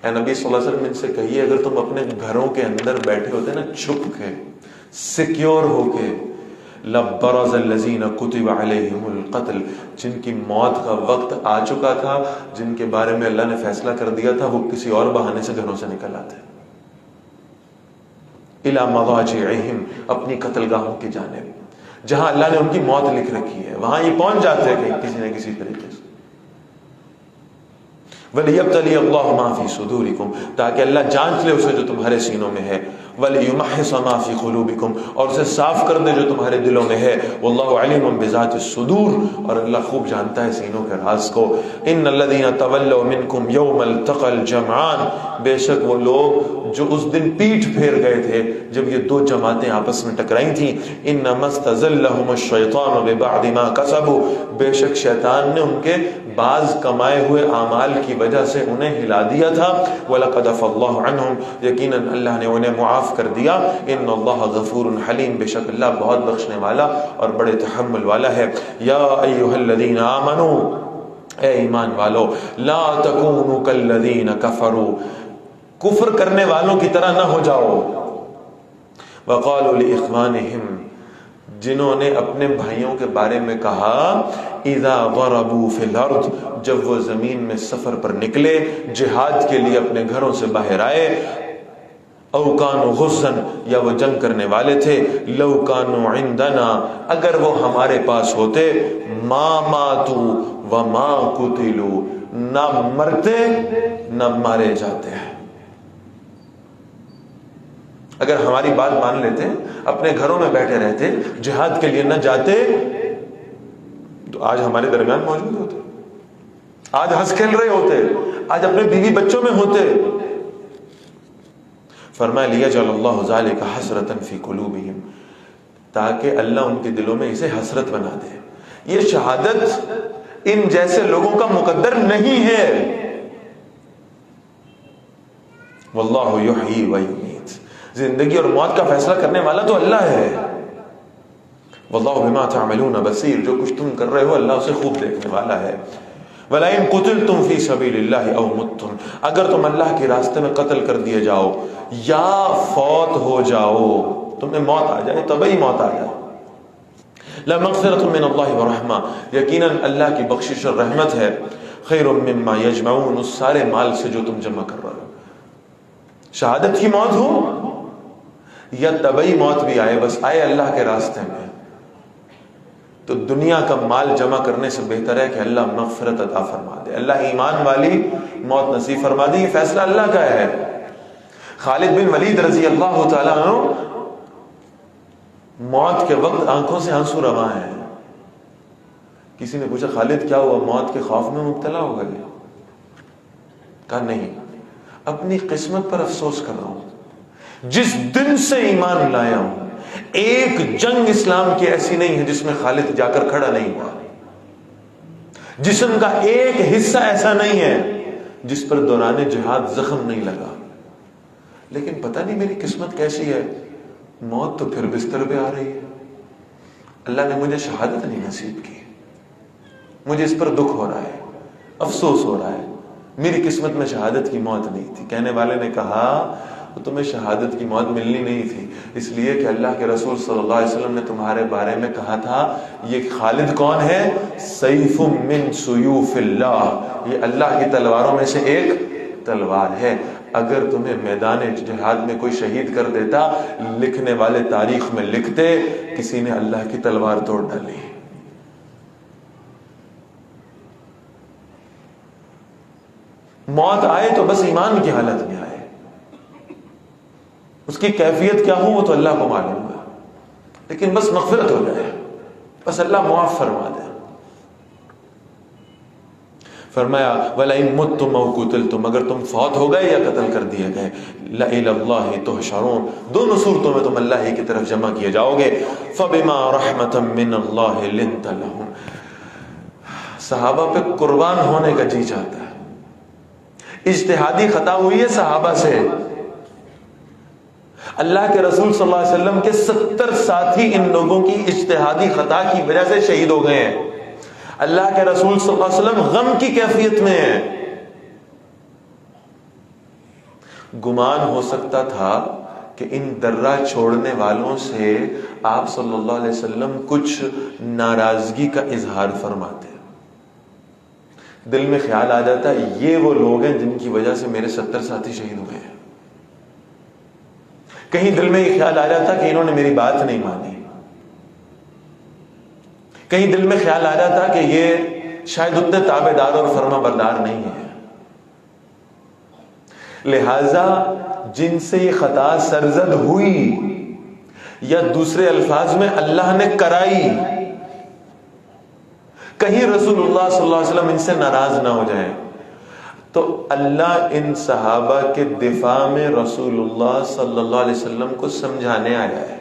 اے نبی صلی اللہ علیہ وسلم ان سے کہیے، اگر تم اپنے گھروں کے اندر بیٹھے ہوتے نا، چھپ کے، سیکیور ہو کے، لبرز الذین کتب علیہم القتل، جن کی موت کا وقت آ چکا تھا، جن کے بارے میں اللہ نے فیصلہ کر دیا تھا، وہ کسی اور بہانے سے گھروں سے نکل آتے، الی مضاجعہم، اپنی قتل گاہوں کی جانب، جہاں اللہ نے ان کی موت لکھ رکھی ہے، وہاں یہ پہنچ جاتے ہیں کہ کسی نہ کسی طریقے سے۔ وَلِيَبْتَلِيَ اللَّهُ مَا فِي صُدُورِكُمْ، تاکہ اللہ جانچ لے اسے جو تمہارے سینوں میں ہے، وَلِيُمَحِّصَ مَا فِي قُلُوبِكُمْ، اور اسے صاف کر دے جو تمہارے دلوں میں ہے، وَاللَّهُ عَلِيمٌ بِذَاتِ الصُّدُورِ، اور اللہ خوب جانتا ہے سینوں کے راز کو۔ إِنَّ الَّذِينَ تَوَلَّوْا مِنْكُمْ يَوْمَ الْتَقَى الْجَمْعَانِ، بے شک وہ لوگ جو اس دن پیٹھ پھیر گئے تھے جب یہ دو جماعتیں آپس میں ٹکرائی تھیں، إِنَّمَا اسْتَزَلَّهُمُ الشَّيْطَانُ بِبَعْضِ مَا كَسَبُوا، بے شک شیطان نے ان کے بعض کمائے ہوئے اعمال کی وجہ سے انہیں ہلا دیا تھا، وَلَقَدْ عَفَا اللَّهُ عَنْهُمْ، یقیناً اللہ نے انہیں معاف کر دیا، إِنَّ اللَّهَ غَفُورٌ حَلِيمٌ، بے شک اللہ بہت بخشنے والا اور بڑے تحمل والا ہے۔ یا ایھا الذین آمنوا، اے ایمان والو، لا تکونوا کالذین کفروا، کفر کرنے والوں کی طرح نہ ہو جاؤ، وقالوا لإخوانہم، جنہوں نے اپنے بھائیوں کے بارے میں کہا، اذا ضربوا فی الارض، جب وہ زمین میں سفر پر نکلے، جہاد کے لیے اپنے گھروں سے باہر آئے، او کانوا غزا، یا وہ جنگ کرنے والے تھے، لو کانوا عندنا، اگر وہ ہمارے پاس ہوتے، ما ماتوا وما قتلوا، نہ مرتے نہ مارے جاتے ہیں۔ اگر ہماری بات مان لیتے، اپنے گھروں میں بیٹھے رہتے، جہاد کے لیے نہ جاتے، تو آج ہمارے درمیان موجود ہوتے، آج ہنس کھیل رہے ہوتے، آج اپنے بیوی بچوں میں ہوتے۔ فرمایا لیجعل اللہ ذلک حسرۃ فی قلوبہم، تاکہ اللہ ان کے دلوں میں اسے حسرت بنا دے۔ یہ شہادت ان جیسے لوگوں کا مقدر نہیں ہے۔ واللہ یحیی و یمیت، زندگی اور موت کا فیصلہ کرنے والا تو اللہ ہے۔ واللہ بما تعملون بصیر، جو کچھ تم کر رہے ہو اللہ اسے خوب دیکھنے والا ہے۔ وَلَئِن قُتِلْتُمْ فِي سَبِيلِ اللَّهِ أَوْ مُتْتُمْ، اگر تم اللہ کے راستے میں قتل کر دیے جاؤ یا فوت ہو جاؤ، تمہیں موت آ جائے، طبعی موت آ جائے، لَمَغْفِرَةٌ مِّنَ اللَّهِ وَرَحْمَةٌ، یقیناً اللہ کی بخشش اور رحمت ہے، خَيْرٌ مِّمَّا يَجْمَعُونَ، اس سارے مال سے جو تم جمع کر رہے ہو۔ شہادت کی موت ہو یا طبعی موت بھی آئے، بس آئے اللہ کے راستے میں، تو دنیا کا مال جمع کرنے سے بہتر ہے کہ اللہ مغفرت عطا فرما دے، اللہ ایمان والی موت نصیب فرما دے۔ یہ فیصلہ اللہ کا ہے۔ خالد بن ولید رضی اللہ تعالیٰ عنہ موت کے وقت آنکھوں سے آنسو رواں ہیں۔ کسی نے پوچھا خالد کیا ہوا، موت کے خوف میں مبتلا ہو گئے؟ کہا نہیں، اپنی قسمت پر افسوس کر رہا ہوں، جس دن سے ایمان لایا ہوں ایک جنگ اسلام کی ایسی نہیں ہے جس میں خالد جا کر کھڑا نہیں ہوا، جسم کا ایک حصہ ایسا نہیں ہے جس پر دوران جہاد زخم نہیں لگا، لیکن پتہ نہیں میری قسمت کیسی ہے، موت تو پھر بستر پہ آ رہی ہے، اللہ نے مجھے شہادت نہیں نصیب کی، مجھے اس پر دکھ ہو رہا ہے، افسوس ہو رہا ہے، میری قسمت میں شہادت کی موت نہیں تھی۔ کہنے والے نے کہا تمہیں شہادت کی موت ملنی نہیں تھی، اس لیے کہ اللہ کے رسول صلی اللہ علیہ وسلم نے تمہارے بارے میں کہا تھا یہ خالد کون ہے؟ سیف من سیوف اللہ، یہ اللہ کی تلواروں میں سے ایک تلوار ہے۔ اگر تمہیں میدان جہاد میں کوئی شہید کر دیتا، لکھنے والے تاریخ میں لکھتے کسی نے اللہ کی تلوار توڑ ڈالی۔ موت آئے تو بس ایمان کی حالت میں آئے، اس کی کیفیت کیا ہو وہ تو اللہ کو معلوم ہے، لیکن بس مغفرت ہو جائے، بس اللہ معاف فرما دے۔ فرمایا وَلَئِن مُتُّمْ أَوْ قُتِلْتُمْ، اگر تم فوت ہو گئے یا قتل کر دیے گئے، لَإِلَى اللَّهِ تُحْشَرُونَ، دونوں صورتوں میں تم اللہ ہی کی طرف جمع کیے جاؤ گے۔ فَبِمَا رَحْمَةً مِّنَ اللَّهِ لِنْتَ لَهُمْ، صحابہ پہ قربان ہونے کا جی چاہتا ہے۔ اجتہادی خطا ہوئی ہے صحابہ سے، اللہ کے رسول صلی اللہ علیہ وسلم کے 70 ساتھی ان لوگوں کی اجتہادی خطا کی وجہ سے شہید ہو گئے ہیں۔ اللہ کے رسول صلی اللہ علیہ وسلم غم کی کیفیت میں ہیں۔ گمان ہو سکتا تھا کہ ان درہ چھوڑنے والوں سے آپ صلی اللہ علیہ وسلم کچھ ناراضگی کا اظہار فرماتے، دل میں خیال آ جاتا یہ وہ لوگ ہیں جن کی وجہ سے میرے 70 ساتھی شہید ہوئے ہیں۔ کہیں دل میں یہ خیال آ جاتا کہ انہوں نے میری بات نہیں مانی، کہیں دل میں خیال آ جاتا کہ یہ شاید اتنے تابع دار اور فرما بردار نہیں ہے۔ لہذا جن سے یہ خطا سرزد ہوئی، یا دوسرے الفاظ میں اللہ نے کرائی، کہیں رسول اللہ صلی اللہ علیہ وسلم ان سے ناراض نہ ہو جائیں، تو اللہ ان صحابہ کے دفاع میں رسول اللہ صلی اللہ علیہ وسلم کو سمجھانے آیا ہے۔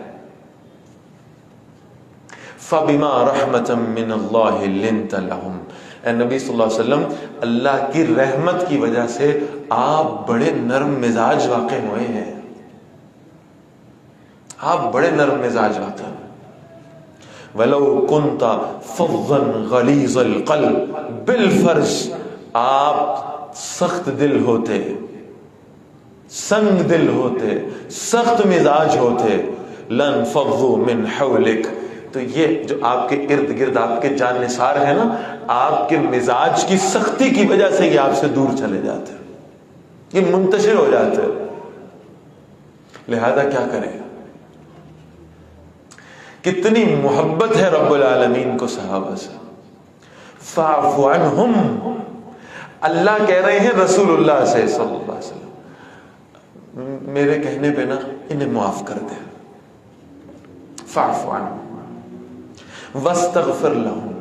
فَبِمَا رَحْمَةً مِّنَ اللَّهِ لِنْتَ لَهُمْ، اے نبی صلی اللہ علیہ وسلم اللہ کی رحمت کی وجہ سے آپ بڑے نرم مزاج واقع ہوئے ہیں، آپ بڑے نرم مزاج واقع ہوئے۔ وَلَوْ كُنْتَ فَظًّا غَلِيظَ الْقَلْبِ بِالْفَرْجِ، آپ سخت دل ہوتے، سنگ دل ہوتے، سخت مزاج ہوتے، لَانْفَضُّوا مِنْ حَوْلِكَ، تو یہ جو آپ کے ارد گرد آپ کے جان نثار ہے نا، آپ کے مزاج کی سختی کی وجہ سے یہ آپ سے دور چلے جاتے، یہ منتشر ہو جاتے۔ لہذا کیا کریں، کتنی محبت ہے رب العالمین کو صحابہ سے۔ فَاعْفُ عَنْهُمْ، اللہ کہہ رہے ہیں رسول اللہ سے صلی اللہ علیہ وسلم، میرے کہنے پہ نا انہیں معاف کر دیں۔ فَاعْفُ عَنْهُمْ وَاسْتَغْفِرْ لَهُمْ،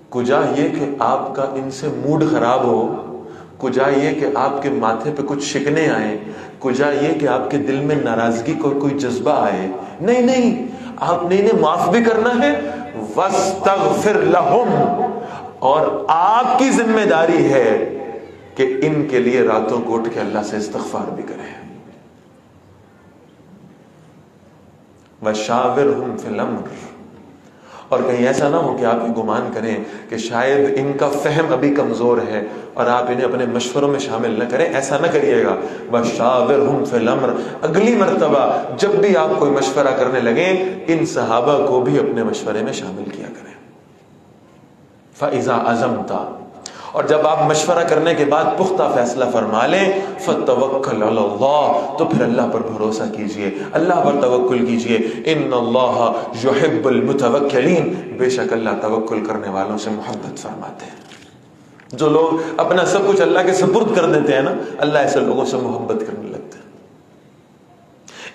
کجا یہ کہ آپ کا ان سے موڈ خراب ہو، کجا یہ کہ آپ کے ماتھے پہ کچھ شکنے آئیں، کجا یہ کہ آپ کے دل میں ناراضگی کو کوئی جذبہ آئے، نہیں، آپ نے انہیں معاف بھی کرنا ہے۔ وَاسْتَغْفِرْ لَهُمْ، اور آپ کی ذمہ داری ہے کہ ان کے لیے راتوں کو اٹھ کے اللہ سے استغفار بھی کریں۔ وَشَاوِرْهُمْ فِي الْأَمْرِ، اور کہیں ایسا نہ ہو کہ آپ یہ گمان کریں کہ شاید ان کا فہم ابھی کمزور ہے اور آپ انہیں اپنے مشوروں میں شامل نہ کریں، ایسا نہ کریے گا۔ وَشَاوِرْهُمْ فِي الْأَمْرِ، اگلی مرتبہ جب بھی آپ کوئی مشورہ کرنے لگیں ان صحابہ کو بھی اپنے مشورے میں شامل کیا کریں۔ فَإِذَا عَزَمْتَ، اور جب آپ مشورہ کرنے کے بعد پختہ فیصلہ فرما لیں، فَتَوَكَّلْ عَلَى اللَّهِ، تو پھر اللہ پر بھروسہ کیجئے، اللہ پر توکل کیجئے۔ إِنَّ اللَّهَ يُحِبُّ الْمُتَوَكِّلِينَ، بے شک اللہ توکل کرنے والوں سے محبت فرماتے ہیں۔ جو لوگ اپنا سب کچھ اللہ کے سپرد کر دیتے ہیں نا، اللہ ایسے لوگوں سے محبت کرنے لگتے ہیں۔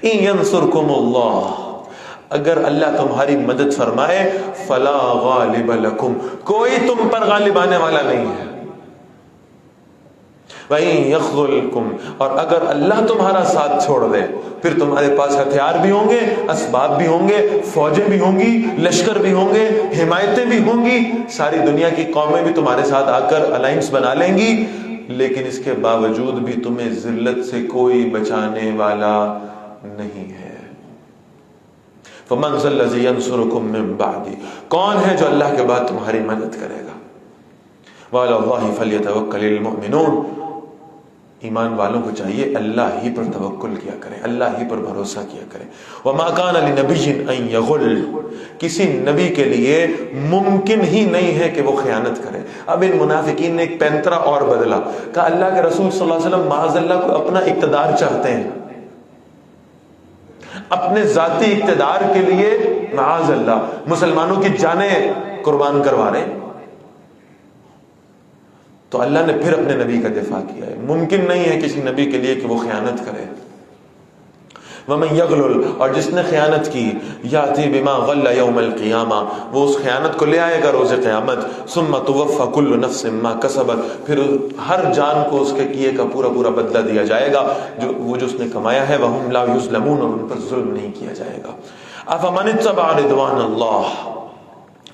إِن يَنصُرْكُمُ اللَّهُ، اگر اللہ تمہاری مدد فرمائے، فلا غالب لکم، کوئی تم پر غالب آنے والا نہیں ہے۔ وَإِن يَخْذُلْكُمْ، اور اگر اللہ تمہارا ساتھ چھوڑ دے، پھر تمہارے پاس ہتھیار بھی ہوں گے، اسباب بھی ہوں گے، فوجیں بھی ہوں گی، لشکر بھی ہوں گے، حمایتیں بھی ہوں گی، ساری دنیا کی قومیں بھی تمہارے ساتھ آ کر الائنس بنا لیں گی، لیکن اس کے باوجود بھی تمہیں ذلت سے کوئی بچانے والا نہیں ہے۔ فمن ذا الذی ینصرکم من بعدی، کون ہے جو اللہ کے بعد تمہاری مدد کرے گا؟ وعلی اللہ فلیتوکل المؤمنون، ایمان والوں کو چاہیے اللہ ہی پر توکل کیا کریں، اللہ ہی پر بھروسہ کیا کریں۔ وما کان لنبی ان یغل، کسی نبی کے لیے ممکن ہی نہیں ہے کہ وہ خیانت کرے۔ اب ان منافقین نے ایک پینترا اور بدلا، کہا اللہ کے رسول صلی اللہ علیہ وسلم معاذ اللہ کو اپنا اقتدار چاہتے ہیں، اپنے ذاتی اقتدار کے لیے معاذ اللہ مسلمانوں کی جانیں قربان کروا رہے ہیں۔ تو اللہ نے پھر اپنے نبی کا دفاع کیا ہے، ممکن نہیں ہے کسی نبی کے لیے کہ وہ خیانت کرے۔ وَمَن يَغْلُلْ، اور جس نے خیانت کی، یَأْتِي بِمَا غَلَّ يَوْمَ الْقِيَامَةِ، وہ اس خیانت کو لے آئے گا روز قیامت۔ ثُمَّ تُوَفَّى كُلُّ نَفْسٍ مَا كَسَبَتْ، پھر ہر جان کو اس کے کیے کا پورا پورا بدلہ دیا جائے گا، جو اس نے کمایا ہے۔ وَهُمْ لَا يُظْلَمُونَ، اور ان پر ظلم نہیں کیا جائے گا۔ أَفَمَنِ اتَّبَعَ رِضْوَانَ اللَّهِ،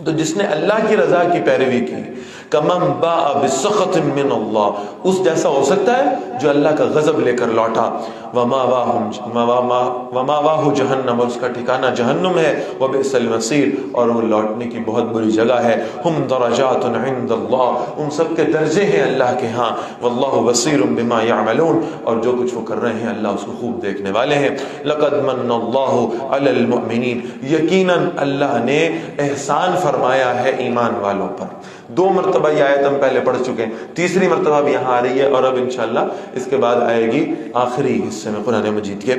تو جس نے اللہ کی رضا کی پیروی کی، کمن باء بسخط من اللہ، اس جیسا ہو سکتا ہے جو اللہ کا غضب لے کر لوٹا۔ وماواہ جہنم، اور اس کا ٹھکانہ جہنم ہے۔ وبئس المصیر، اور وہ لوٹنے کی بہت بری جگہ ہے۔ ہم درجات عند اللہ، ان سب کے درجے ہیں اللہ کے ہاں۔ واللہ بصیر بما یعملون، اور جو کچھ وہ کر رہے ہیں اللہ اس کو خوب دیکھنے والے ہیں۔ لقد من اللہ علی المؤمنین، یقیناً اللہ نے احسان فرمایا ہے ایمان والوں پر۔ 2 مرتبہ یہ آیت ہم پہلے پڑھ چکے ہیں، تیسری مرتبہ بھی یہاں آ رہی ہے، اور اب انشاءاللہ اس کے بعد آئے گی آخری حصے میں قرآن مجید کے۔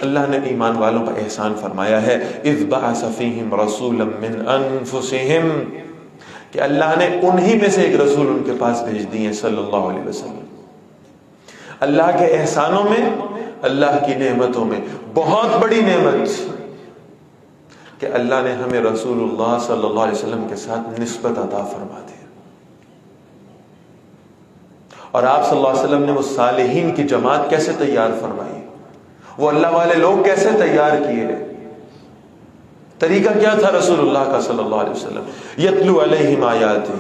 اللہ نے ایمان والوں پر احسان فرمایا ہے۔ اذ بعث فیہم رسولا من انفسہم، کہ اللہ نے انہی میں سے ایک رسول ان کے پاس بھیج دیے صلی اللہ علیہ وسلم۔ اللہ کے احسانوں میں، اللہ کی نعمتوں میں بہت بڑی نعمت کہ اللہ نے ہمیں رسول اللہ صلی اللہ علیہ وسلم کے ساتھ نسبت عطا فرما دی، اور آپ صلی اللہ علیہ وسلم نے وہ صالحین کی جماعت کیسے تیار فرمائی، وہ اللہ والے لوگ کیسے تیار کیے، طریقہ کیا تھا رسول اللہ کا صلی اللہ علیہ وسلم۔ یتلو علیہم آیاتہ،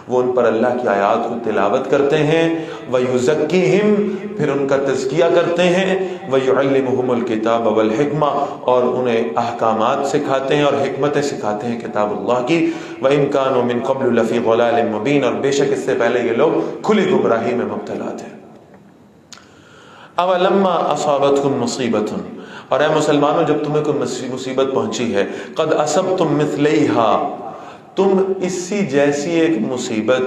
وہ ان پر اللہ کی آیات کو تلاوت کرتے ہیں۔ وَيُزَكِّهِمْ، پھر ان کا تزکیہ کرتے ہیں۔ وَيُعَلِّمُهُمُ الْكِتَابَ وَالْحِكْمَةَ، اور انہیں احکامات سکھاتے ہیں اور حکمتیں سکھاتے ہیں کتاب اللہ کی۔ وَإِن كَانُوا مِن قَبْلُ لَفِي ضَلَالٍ مُبِينٍ، اور بے شک اس سے پہلے یہ لوگ کھلی گمراہی میں مبتلا تھے۔ أَوَلَمَّا أَصَابَتْكُم مُّصِيبَةٌ، اور اے مسلمانوں جب تمہیں کوئی مصیبت پہنچی ہے، قَدْ أَصَبْتُم مِّثْلَيْهَا، تم اسی جیسی ایک مصیبت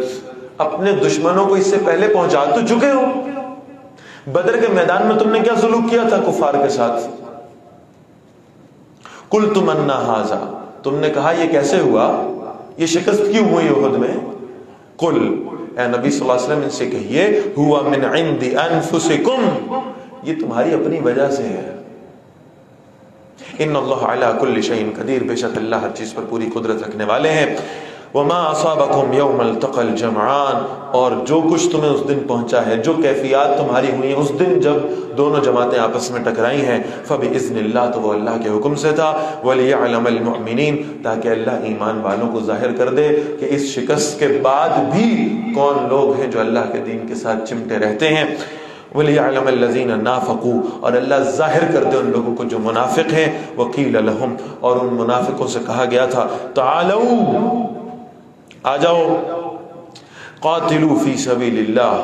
اپنے دشمنوں کو اس سے پہلے پہنچا تو چکے ہو۔ بدر کے میدان میں تم نے کیا سلوک کیا تھا کفار کے ساتھ؟ قُلْتُمْ أَنَّ هَٰذَا، تم نے کہا یہ کیسے ہوا، یہ شکست کیوں ہوئی احد میں؟ قُلْ، اے نبی صلی اللہ علیہ وسلم ان سے کہیے، هُوَ مِنْ عِنْدِ أَنفُسِكُمْ، یہ تمہاری اپنی وجہ سے ہے۔ ان اللہ علی کل شیء قدیر، بے شک اللہ ہر چیز پر پوری قدرت رکھنے والے ہیں۔ وما اصابکم یوم التقى الجمعان، اور جو کچھ تمہیں اس دن پہنچا ہے، جو کیفیات تمہاری ہوئی ہیں اس دن جب دونوں جماعتیں آپس میں ٹکرائی ہیں، فباذن اللہ، تو وہ اللہ کے حکم سے تھا۔ ولیعلم المؤمنین، تاکہ اللہ ایمان والوں کو ظاہر کر دے کہ اس شکست کے بعد بھی کون لوگ ہیں جو اللہ کے دین کے ساتھ چمٹے رہتے ہیں۔ وَلِيَعْلَمَ الَّذِينَ نَافَقُوا، اور اللہ ظاہر کر دے ان لوگوں کو جو منافق ہیں۔ وَقِيلَ لَهُمْ، اور ان منافقوں سے کہا گیا تھا، تَعَالَوْا، آ جاؤ، قَاتِلُوا فِي سَبِيلِ اللَّهِ،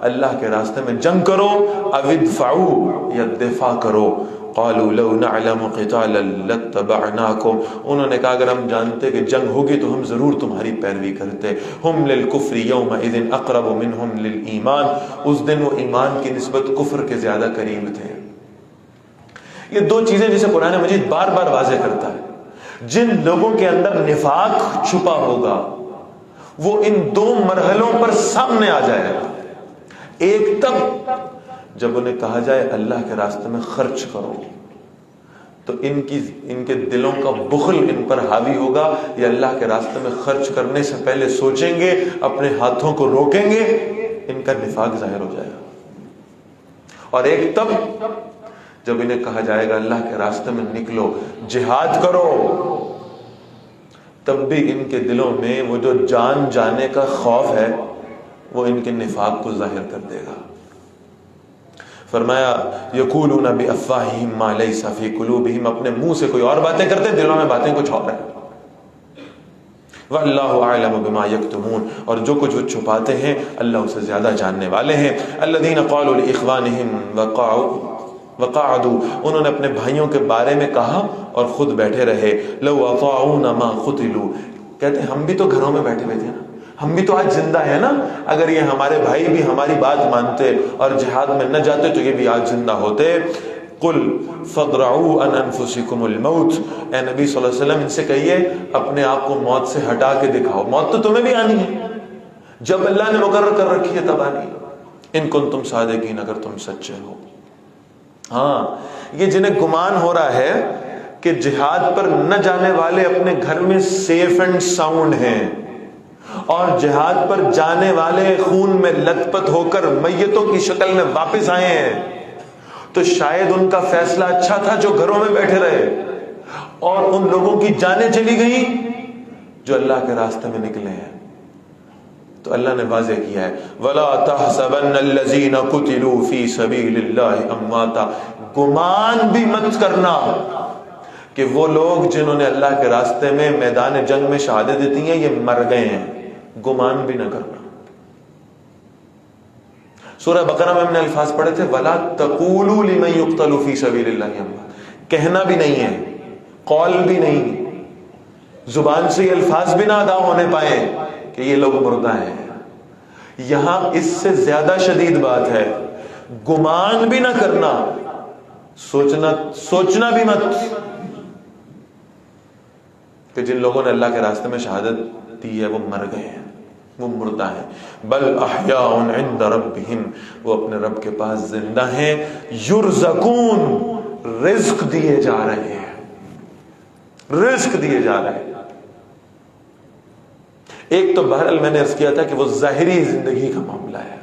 اللہ کے راستے میں جنگ کرو، اَوِ ادْفَعُوا، یا دفاع کرو۔ قَالُوا لَوْ نَعْلَمُ قِتَالًا لَاتَّبَعْنَاكُمْ، انہوں نے کہا اگر ہم جانتے کہ جنگ ہوگی تو ہم ضرور تمہاری پیروی کرتے۔ ہم للکفر یومئذ اقرب منہم للایمان، اس دن وہ ایمان کی نسبت کفر کے زیادہ قریب تھے۔ یہ 2 چیزیں جسے قرآن مجید بار بار واضح کرتا ہے، جن لوگوں کے اندر نفاق چھپا ہوگا وہ ان 2 مرحلوں پر سامنے آ جائے گا۔ ایک تب جب انہیں کہا جائے اللہ کے راستے میں خرچ کرو، تو ان کے دلوں کا بخل ان پر حاوی ہوگا، یہ اللہ کے راستے میں خرچ کرنے سے پہلے سوچیں گے، اپنے ہاتھوں کو روکیں گے، ان کا نفاق ظاہر ہو جائے گا۔ اور ایک تب جب انہیں کہا جائے گا اللہ کے راستے میں نکلو، جہاد کرو، تب بھی ان کے دلوں میں وہ جو جان جانے کا خوف ہے وہ ان کے نفاق کو ظاہر کر دے گا۔ فرمایا یقولون بافواہہم ما لیس فی قلوبہم، اپنے منہ سے کوئی اور باتیں کرتے، دلوں میں باتیں کچھ اور ہیں. واللہ اعلم بما یکتمون، اور جو کچھ وہ چھپاتے ہیں اللہ اسے زیادہ جاننے والے ہیں. الذین قالوا لاخوانہم وقعدوا، انہوں نے اپنے بھائیوں کے بارے میں کہا اور خود بیٹھے رہے. لو اطاعونا ما قتلوا، کہتے ہیں ہم بھی تو گھروں میں بیٹھے ہوئے تھے نا، ہم بھی تو آج زندہ ہیں نا، اگر یہ ہمارے بھائی بھی ہماری بات مانتے اور جہاد میں نہ جاتے تو یہ بھی آج زندہ ہوتے. قل فاضرعوا عن انفسکم الموت، اے نبی صلی اللہ علیہ وسلم ان سے کہیے اپنے آپ کو موت سے ہٹا کے دکھاؤ، موت تو تمہیں بھی آنی ہے، جب اللہ نے مقرر کر رکھی ہے تب آنی ہے، ان کنتم صادقین، اگر تم سچے ہو. ہاں یہ جنہیں گمان ہو رہا ہے کہ جہاد پر نہ جانے والے اپنے گھر میں سیف اینڈ ساؤنڈ ہیں اور جہاد پر جانے والے خون میں لت پت ہو کر میتوں کی شکل میں واپس آئے ہیں، تو شاید ان کا فیصلہ اچھا تھا جو گھروں میں بیٹھے رہے، اور ان لوگوں کی جانیں چلی گئیں جو اللہ کے راستے میں نکلے ہیں. تو اللہ نے واضح کیا ہے وَلَا تَحْسَبَنَّ الَّذِينَ قُتِلُوا فِي سَبِيلِ اللَّهِ أَمْوَاتًا، گمان بھی مت کرنا کہ وہ لوگ جنہوں نے اللہ کے راستے میں میدان جنگ میں شہادت دیتی ہیں یہ مر گئے ہیں، گمان بھی نہ کرنا. سورہ بقرہ میں ہم نے الفاظ پڑھے تھے وَلَا تَقُولُوا لِمَن يُقْتَلُ فِي سَبِيلِ اللَّهِ أَمْوَاتًا، کہنا بھی نہیں ہے، قول بھی نہیں، زبان سے یہ الفاظ بھی نہ ادا ہونے پائے کہ یہ لوگ مردہ ہیں. یہاں اس سے زیادہ شدید بات ہے، گمان بھی نہ کرنا، سوچنا بھی مت کہ جن لوگوں نے اللہ کے راستے میں شہادت دی ہے وہ مر گئے ہیں، وہ مردہ ہیں. بل احیاء عند ربہم، وہ اپنے رب کے پاس زندہ ہیں. یرزقون، رزق دیے جا رہے ہیں، رزق دیے جا رہے ہیں. ایک تو بہرحال میں نے عرض کیا تھا کہ وہ ظاہری زندگی کا معاملہ ہے.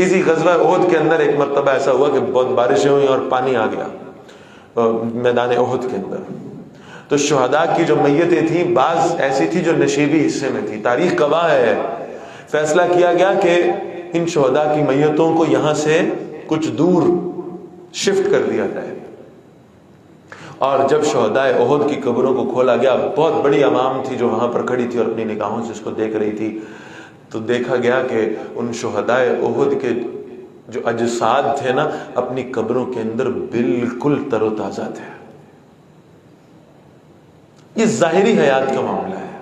اسی غزوہ احد کے اندر ایک مرتبہ ایسا ہوا کہ بہت بارشیں ہوئی اور پانی آ گیا میدان احد کے اندر. تو شہداء کی جو میتیں تھیں بعض ایسی تھی جو نشیبی حصے میں تھی، تاریخ گواہ ہے. فیصلہ کیا گیا کہ ان شہداء کی میتوں کو یہاں سے کچھ دور شفٹ کر دیا جائے. اور جب شہداء احد کی قبروں کو کھولا گیا، بہت بڑی عوام تھی جو وہاں پر کھڑی تھی اور اپنی نگاہوں سے اس کو دیکھ رہی تھی، تو دیکھا گیا کہ ان شہداء احد کے جو اجساد تھے نا اپنی قبروں کے اندر بالکل تر و تازہ تھے. یہ ظاہری حیات کا معاملہ ہے،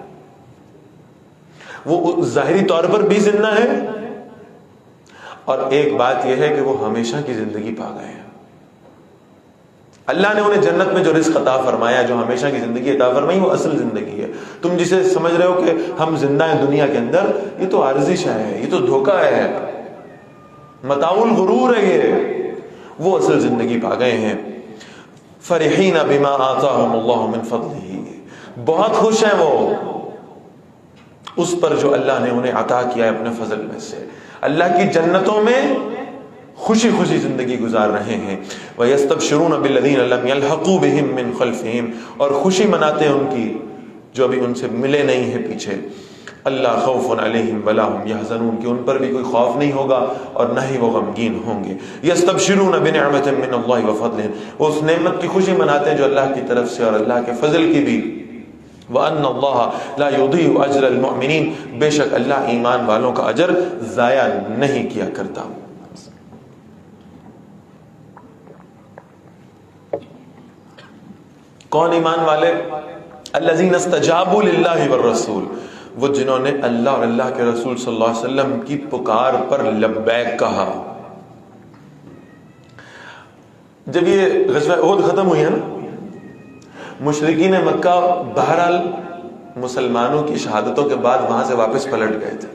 وہ ظاہری طور پر بھی زندہ ہے، اور ایک بات یہ ہے کہ وہ ہمیشہ کی زندگی پا گئے ہیں. اللہ نے انہیں جنت میں جو رزق عطا فرمایا، جو ہمیشہ کی زندگی عطا فرمائی، وہ اصل زندگی ہے. تم جسے سمجھ رہے ہو کہ ہم زندہ ہیں دنیا کے اندر، یہ تو عارضی شے ہے، یہ تو دھوکہ ہے، متاع الغرور ہے. یہ وہ اصل زندگی پا گئے ہیں. فرحین بما آتاہم اللہ من فضلہ، بہت خوش ہیں وہ اس پر جو اللہ نے انہیں عطا کیا ہے اپنے فضل میں سے. اللہ کی جنتوں میں خوشی خوشی زندگی گزار رہے ہیں. وَيَسْتَبْشِرُونَ بِالَّذِينَ لَمْ يَلْحَقُوا بِهِمْ مِنْ خَلْفِهِمْ، اور خوشی مناتے ہیں ان کی جو ابھی ان سے ملے نہیں ہیں پیچھے. اللہ خوف علیہم ولا هم يحزنون، کہ ان پر بھی کوئی خوف نہیں ہوگا اور نہ ہی وہ غمگین ہوں گے. یستبشرون بنعمت من اللہ وفضل، وہ اس نعمت کی خوشی مناتے ہیں جو اللہ کی طرف سے اور اللہ کے فضل کی بھی. وَأَنَّ اللَّهَ لَا يُضِيعُ أَجْرَ الْمُؤْمِنِينَ، بے شک اللہ ایمان والوں کا اجر ضائع نہیں کیا کرتا. کون ایمان والے؟ الذین استجابوا للہ والرسول، وہ جنہوں نے اللہ اور اللہ کے رسول صلی اللہ علیہ وسلم کی پکار پر لبیک کہا. جب یہ غزوہ احد ختم ہوئی ہے نا، مشرکین مکہ بہرحال مسلمانوں کی شہادتوں کے بعد وہاں سے واپس پلٹ گئے تھے.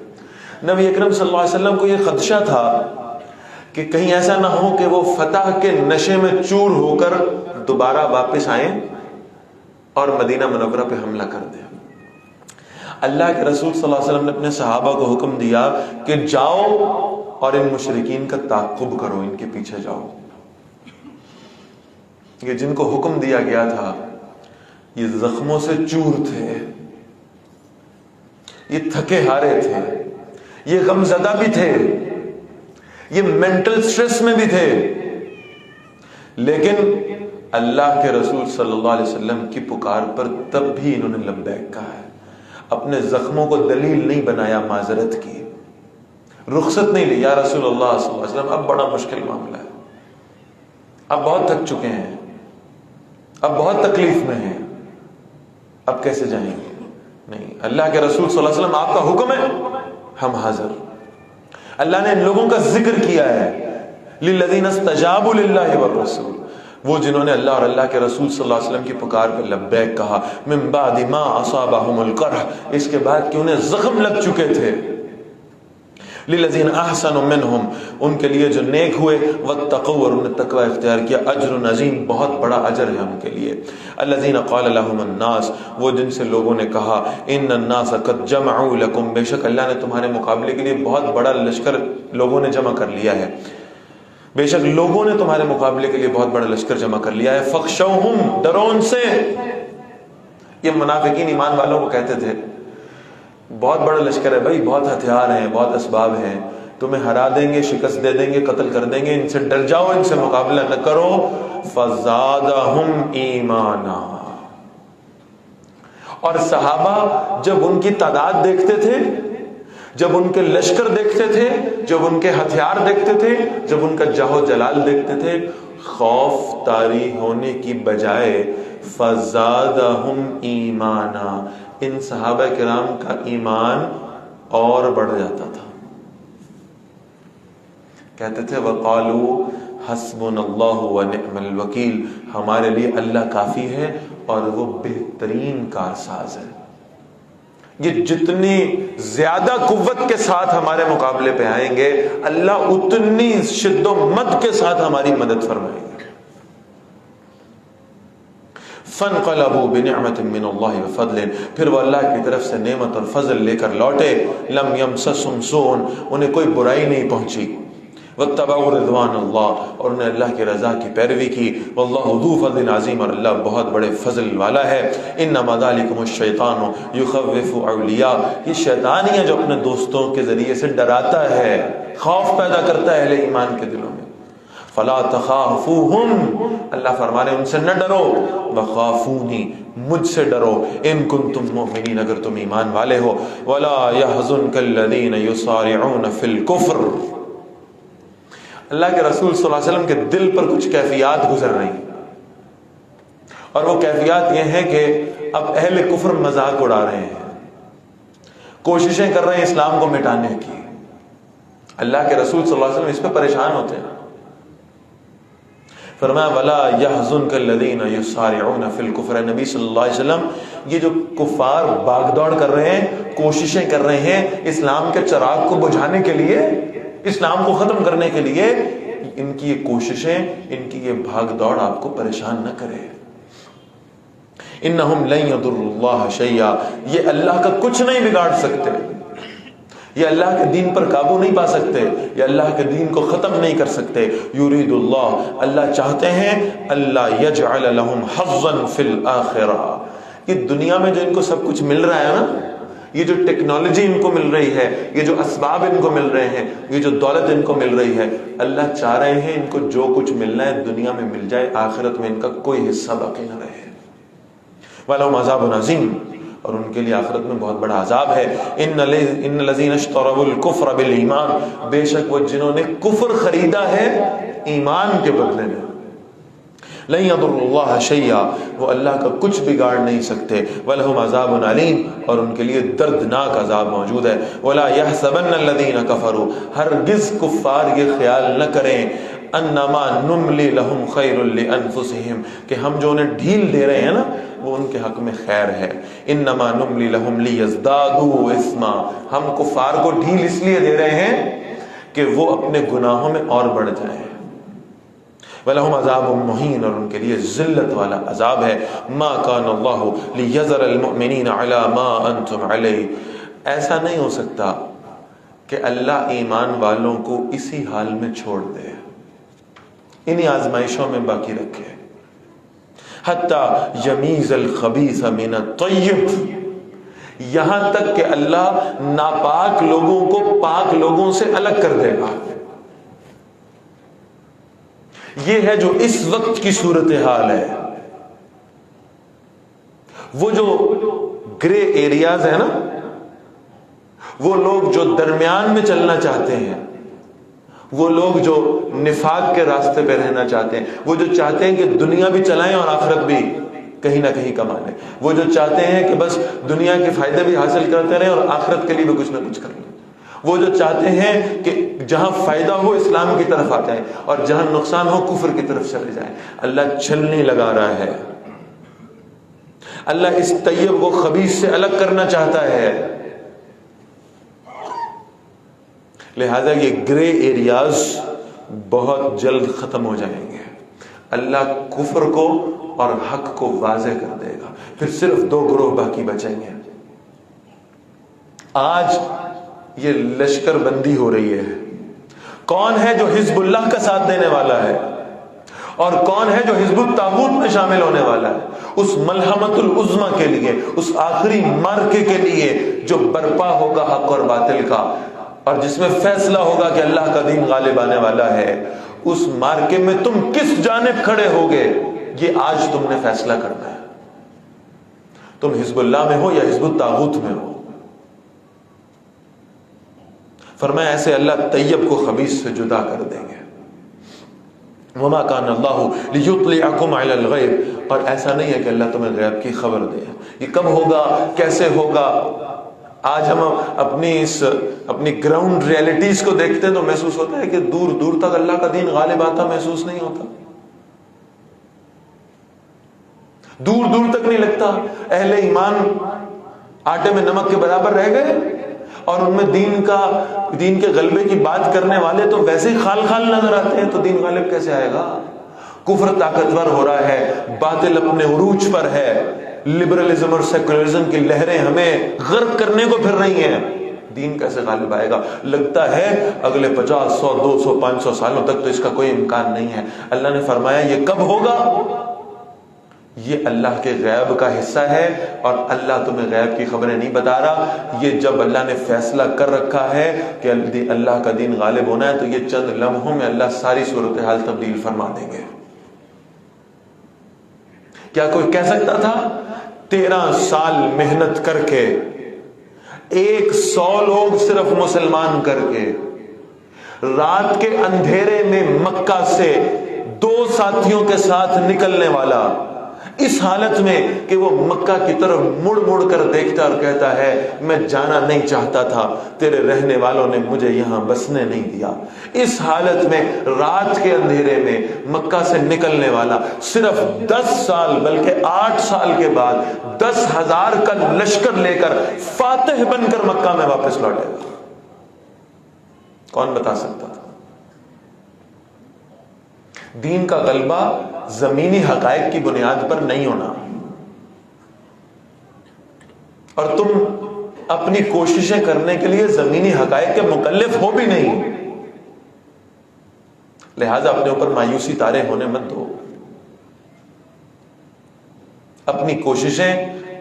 نبی اکرم صلی اللہ علیہ وسلم کو یہ خدشہ تھا کہ کہیں ایسا نہ ہو کہ وہ فتح کے نشے میں چور ہو کر دوبارہ واپس آئیں اور مدینہ منورہ پہ حملہ کر دیں. اللہ کے رسول صلی اللہ علیہ وسلم نے اپنے صحابہ کو حکم دیا کہ جاؤ اور ان مشرکین کا تعقب کرو، ان کے پیچھے جاؤ. یہ جن کو حکم دیا گیا تھا یہ زخموں سے چور تھے، یہ تھکے ہارے تھے، یہ غم زدہ بھی تھے، یہ مینٹل سٹریس میں بھی تھے، لیکن اللہ کے رسول صلی اللہ علیہ وسلم کی پکار پر تب بھی انہوں نے لبیک کہا ہے، اپنے زخموں کو دلیل نہیں بنایا معذرت کی، رخصت نہیں لی، یا رسول اللہ صلی اللہ علیہ وسلم اب بڑا مشکل معاملہ ہے، اب بہت تھک چکے ہیں، اب بہت تکلیف میں ہیں، اب کیسے جائیں گے؟ نہیں، اللہ کے رسول صلی اللہ علیہ وسلم آپ کا حکم ہے، ہم حاضر۔ اللہ نے ان لوگوں کا ذکر کیا ہے، للذین استجابوا للہ والرسول، وہ جنہوں نے اللہ اور اللہ کے رسول صلی اللہ علیہ وسلم کی پکار پہ لبیک کہا، من بعد ما اصابہم القرح، اس کے بعد کہ انہیں زخم لگ چکے تھے، للذین احسنوا منہم، ان کے لیے جو نیک ہوئے، واتقوا، اور انہوں نے تقوی اختیار کیا، اجر عظیم، بہت بڑا اجر ہے ان کے لیے۔ الذین قال لهم الناس، وہ جن سے لوگوں نے کہا، ان الناس قد جمعوا لکم، بے شک اللہ نے تمہارے مقابلے کے لیے بہت بڑا لشکر لوگوں نے جمع کر لیا ہے، بے شک لوگوں نے تمہارے مقابلے کے لیے بہت بڑا لشکر جمع کر لیا ہے، فخشوہم، ڈرو ان سے۔ یہ منافقین ایمان والوں کو کہتے تھے بہت بڑا لشکر ہے بھائی، بہت ہتھیار ہیں، بہت اسباب ہیں، تمہیں ہرا دیں گے، شکست دے دیں گے، قتل کر دیں گے، ان سے ڈر جاؤ، ان سے مقابلہ نہ کرو۔ فزادہم ایمانا، اور صحابہ جب ان کی تعداد دیکھتے تھے، جب ان کے لشکر دیکھتے تھے، جب ان کے ہتھیار دیکھتے تھے، جب ان کا جاہ و جلال دیکھتے تھے، خوف طاری ہونے کی بجائے فزادہم ایمانا، ان صحابہ کرام کا ایمان اور بڑھ جاتا تھا، کہتے تھے وقالوا حسبنا اللہ ونعم الوکیل، ہمارے لیے اللہ کافی ہے اور وہ بہترین کارساز ہے۔ یہ جتنی زیادہ قوت کے ساتھ ہمارے مقابلے پہ آئیں گے، اللہ اتنی شد و مد کے ساتھ ہماری مدد فرمائیں گے۔ فانقلبوا بنعمت من اللہ وفضل، پھر وہ اللہ کی طرف سے نعمت اور فضل لے کر لوٹے، لم یمسسہم سوء، انہیں کوئی برائی نہیں پہنچی، واتبعوا رضوان اللہ، اور انہیں اللہ کی رضا کی پیروی کی، واللہ ذو فضل عظیم، اور اللہ بہت بڑے فضل والا ہے۔ انما ذلکم الشیطان یخوف اولیاء، یہ شیطان ہی ہے جو اپنے دوستوں کے ذریعے سے ڈراتا ہے، خوف پیدا کرتا ہے اہل ایمان کے دلوں میں۔ فلا تخافوہم، اللہ فرما رہے ان سے نہ ڈرو، وخافونی، مجھ سے ڈرو، ان کنتم مؤمنین، اگر تم ایمان والے ہو، ولا يحزنک الذین یسارعون فی الکفر۔ اللہ کے رسول صلی اللہ علیہ وسلم کے دل پر کچھ کیفیات گزر رہی ہیں، اور وہ کیفیات یہ ہیں کہ اب اہل کفر مذاق اڑا رہے ہیں، کوششیں کر رہے ہیں اسلام کو مٹانے کی۔ اللہ کے رسول صلی اللہ علیہ وسلم اس پہ پریشان ہوتے ہیں، فرمایا ولا يحزنک الذین یسارعون فی الکفر، نبی صلی اللہ علیہ وسلم یہ جو کفار باغ دوڑ کر رہے ہیں، کوششیں کر رہے ہیں اسلام کے چراغ کو بجھانے کے لیے، اسلام کو ختم کرنے کے لیے، ان کی یہ کوششیں، ان کی یہ بھاگ دوڑ آپ کو پریشان نہ کرے۔ انہم لن یضروا اللہ شیئا، یہ اللہ کا کچھ نہیں بگاڑ سکتے، یہ اللہ کے دین پر قابو نہیں پا سکتے، یہ اللہ کے دین کو ختم نہیں کر سکتے۔ یرید اللہ، اللہ چاہتے ہیں، اللہ یجعل لهم حظا فی الآخرہ، یہ دنیا میں جو ان کو سب کچھ مل رہا ہے نا، یہ جو ٹیکنالوجی ان کو مل رہی ہے، یہ جو اسباب ان کو مل رہے ہیں، یہ جو دولت ان کو مل رہی ہے، اللہ چاہ رہے ہیں ان کو جو کچھ ملنا ہے دنیا میں مل جائے، آخرت میں ان کا کوئی حصہ باقی نہ رہے۔ وَلَهُمْ عَذَابٌ عَظِيمٌ، اور ان کے لیے آخرت میں بہت بڑا عذاب ہے۔ ان الذین اشتروا الکفر بالایمان، بے شک وہ جنہوں نے کفر خریدا ہے ایمان کے بدلے میں، لن یضروا اللہ شیئا، وہ اللہ کا کچھ بگاڑ نہیں سکتے۔ وَلَهُمْ عَذَابٌ عَلِيمٌ، اور ان کے لیے دردناک عذاب موجود ہے۔ وَلَا يَحْسَبَنَّ الَّذِينَ كَفَرُوا، ہرگز کفار یہ خیال نہ کریں، انما نملی لہم خیر لانفسہم، کہ ہم جو انہیں ڈھیل دے رہے ہیں نا وہ ان کے حق میں خیر ہے۔ انما نملی لہم لیزدادوا اثما، ہم کفار کو ڈھیل اس لیے دے رہے ہیں کہ وہ اپنے گناہوں میں اور بڑھ جائیں۔ وَلَهُمْ عَذَابٌ مُهِينٌ، اور ان کے لیے ذلت والا عذاب ہے۔ مَا كَانَ اللَّهُ لِيَذَرَ الْمُؤْمِنِينَ عَلَى مَا أَنْتُمْ عَلَيْهِ، ایسا نہیں ہو سکتا کہ اللہ ایمان والوں کو اسی حال میں چھوڑ دے، انہی آزمائشوں میں باقی رکھے، حَتَّى يَمِيزَ الْخَبِيثَ مِنَ الطَّيِّبِ، یہاں تک کہ اللہ ناپاک لوگوں کو پاک لوگوں سے الگ کر دے گا۔ یہ ہے جو اس وقت کی صورتحال ہے. وہ جو گرے ایریاز ہیں نا، وہ لوگ جو درمیان میں چلنا چاہتے ہیں، وہ لوگ جو نفاق کے راستے پہ رہنا چاہتے ہیں، وہ جو چاہتے ہیں کہ دنیا بھی چلائیں اور آخرت بھی کہیں نہ کہیں کما لیں، وہ جو چاہتے ہیں کہ بس دنیا کے فائدے بھی حاصل کرتے رہیں اور آخرت کے لیے بھی کچھ نہ کچھ کر لیں، وہ جو چاہتے ہیں کہ جہاں فائدہ ہو اسلام کی طرف آ جائیں اور جہاں نقصان ہو کفر کی طرف چلے جائیں. اللہ چھلنی لگا رہا ہے. اللہ اس طیب کو خبیث سے الگ کرنا چاہتا ہے. لہذا یہ گرے ایریاز بہت جلد ختم ہو جائیں گے. اللہ کفر کو اور حق کو واضح کر دے گا. پھر صرف 2 گروہ باقی بچیں گے. آج یہ لشکر بندی ہو رہی ہے. کون ہے جو حزب اللہ کا ساتھ دینے والا ہے اور کون ہے جو حزب الطاغوت میں شامل ہونے والا ہے؟ اس ملحمت العظمی کے لیے، اس آخری مارکے کے لیے جو برپا ہوگا حق اور باطل کا، اور جس میں فیصلہ ہوگا کہ اللہ کا دین غالب آنے والا ہے. اس مارکے میں تم کس جانب کھڑے ہوگے، یہ آج تم نے فیصلہ کرنا ہے. تم حزب اللہ میں ہو یا حزب الطاغوت میں ہو. فرمایا ایسے اللہ طیب کو خبیث سے جدا کر دیں گے. وما کان اللہ لیطلعکم علی الغیب، اور ایسا نہیں ہے کہ اللہ تمہیں غیب کی خبر دے. یہ کب ہوگا، کیسے ہوگا؟ آج ہم اپنی گراؤنڈ ریئلٹیز کو دیکھتے ہیں تو محسوس ہوتا ہے کہ دور دور تک اللہ کا دین غالب آتا محسوس نہیں ہوتا. دور دور تک نہیں لگتا. اہل ایمان آٹے میں نمک کے برابر رہ گئے اور ان میں دین کے غلبے کی بات کرنے والے تو ویسے ہی خال خال نظر آتے ہیں. تو دین غالب کیسے آئے گا؟ کفر طاقتور ہو رہا ہے، باطل اپنے عروج پر ہے، لبرلزم اور سیکولرزم کی لہریں ہمیں غرق کرنے کو پھر رہی ہیں. دین کیسے غالب آئے گا؟ لگتا ہے اگلے 50 100 200 500 سالوں تک تو اس کا کوئی امکان نہیں ہے. اللہ نے فرمایا یہ کب ہوگا؟ یہ اللہ کے غیب کا حصہ ہے اور اللہ تمہیں غیب کی خبریں نہیں بتا رہا. یہ جب اللہ نے فیصلہ کر رکھا ہے کہ اللہ کا دین غالب ہونا ہے تو یہ چند لمحوں میں اللہ ساری صورتحال تبدیل فرما دیں گے. کیا کوئی کہہ سکتا تھا 13 سال محنت کر کے 100 لوگ صرف مسلمان کر کے رات کے اندھیرے میں مکہ سے 2 ساتھیوں کے ساتھ نکلنے والا، اس حالت میں کہ وہ مکہ کی طرف مڑ مڑ کر دیکھتا اور کہتا ہے میں جانا نہیں چاہتا تھا، تیرے رہنے والوں نے مجھے یہاں بسنے نہیں دیا، اس حالت میں رات کے اندھیرے میں مکہ سے نکلنے والا صرف 10 سال بلکہ 8 سال کے بعد 10,000 کا لشکر لے کر فاتح بن کر مکہ میں واپس لوٹے گا؟ کون بتا سکتا تھا؟ دین کا غلبہ زمینی حقائق کی بنیاد پر نہیں ہونا، اور تم اپنی کوششیں کرنے کے لیے زمینی حقائق کے مکلف ہو بھی نہیں. لہذا اپنے اوپر مایوسی طارے ہونے مت دو. اپنی کوششیں،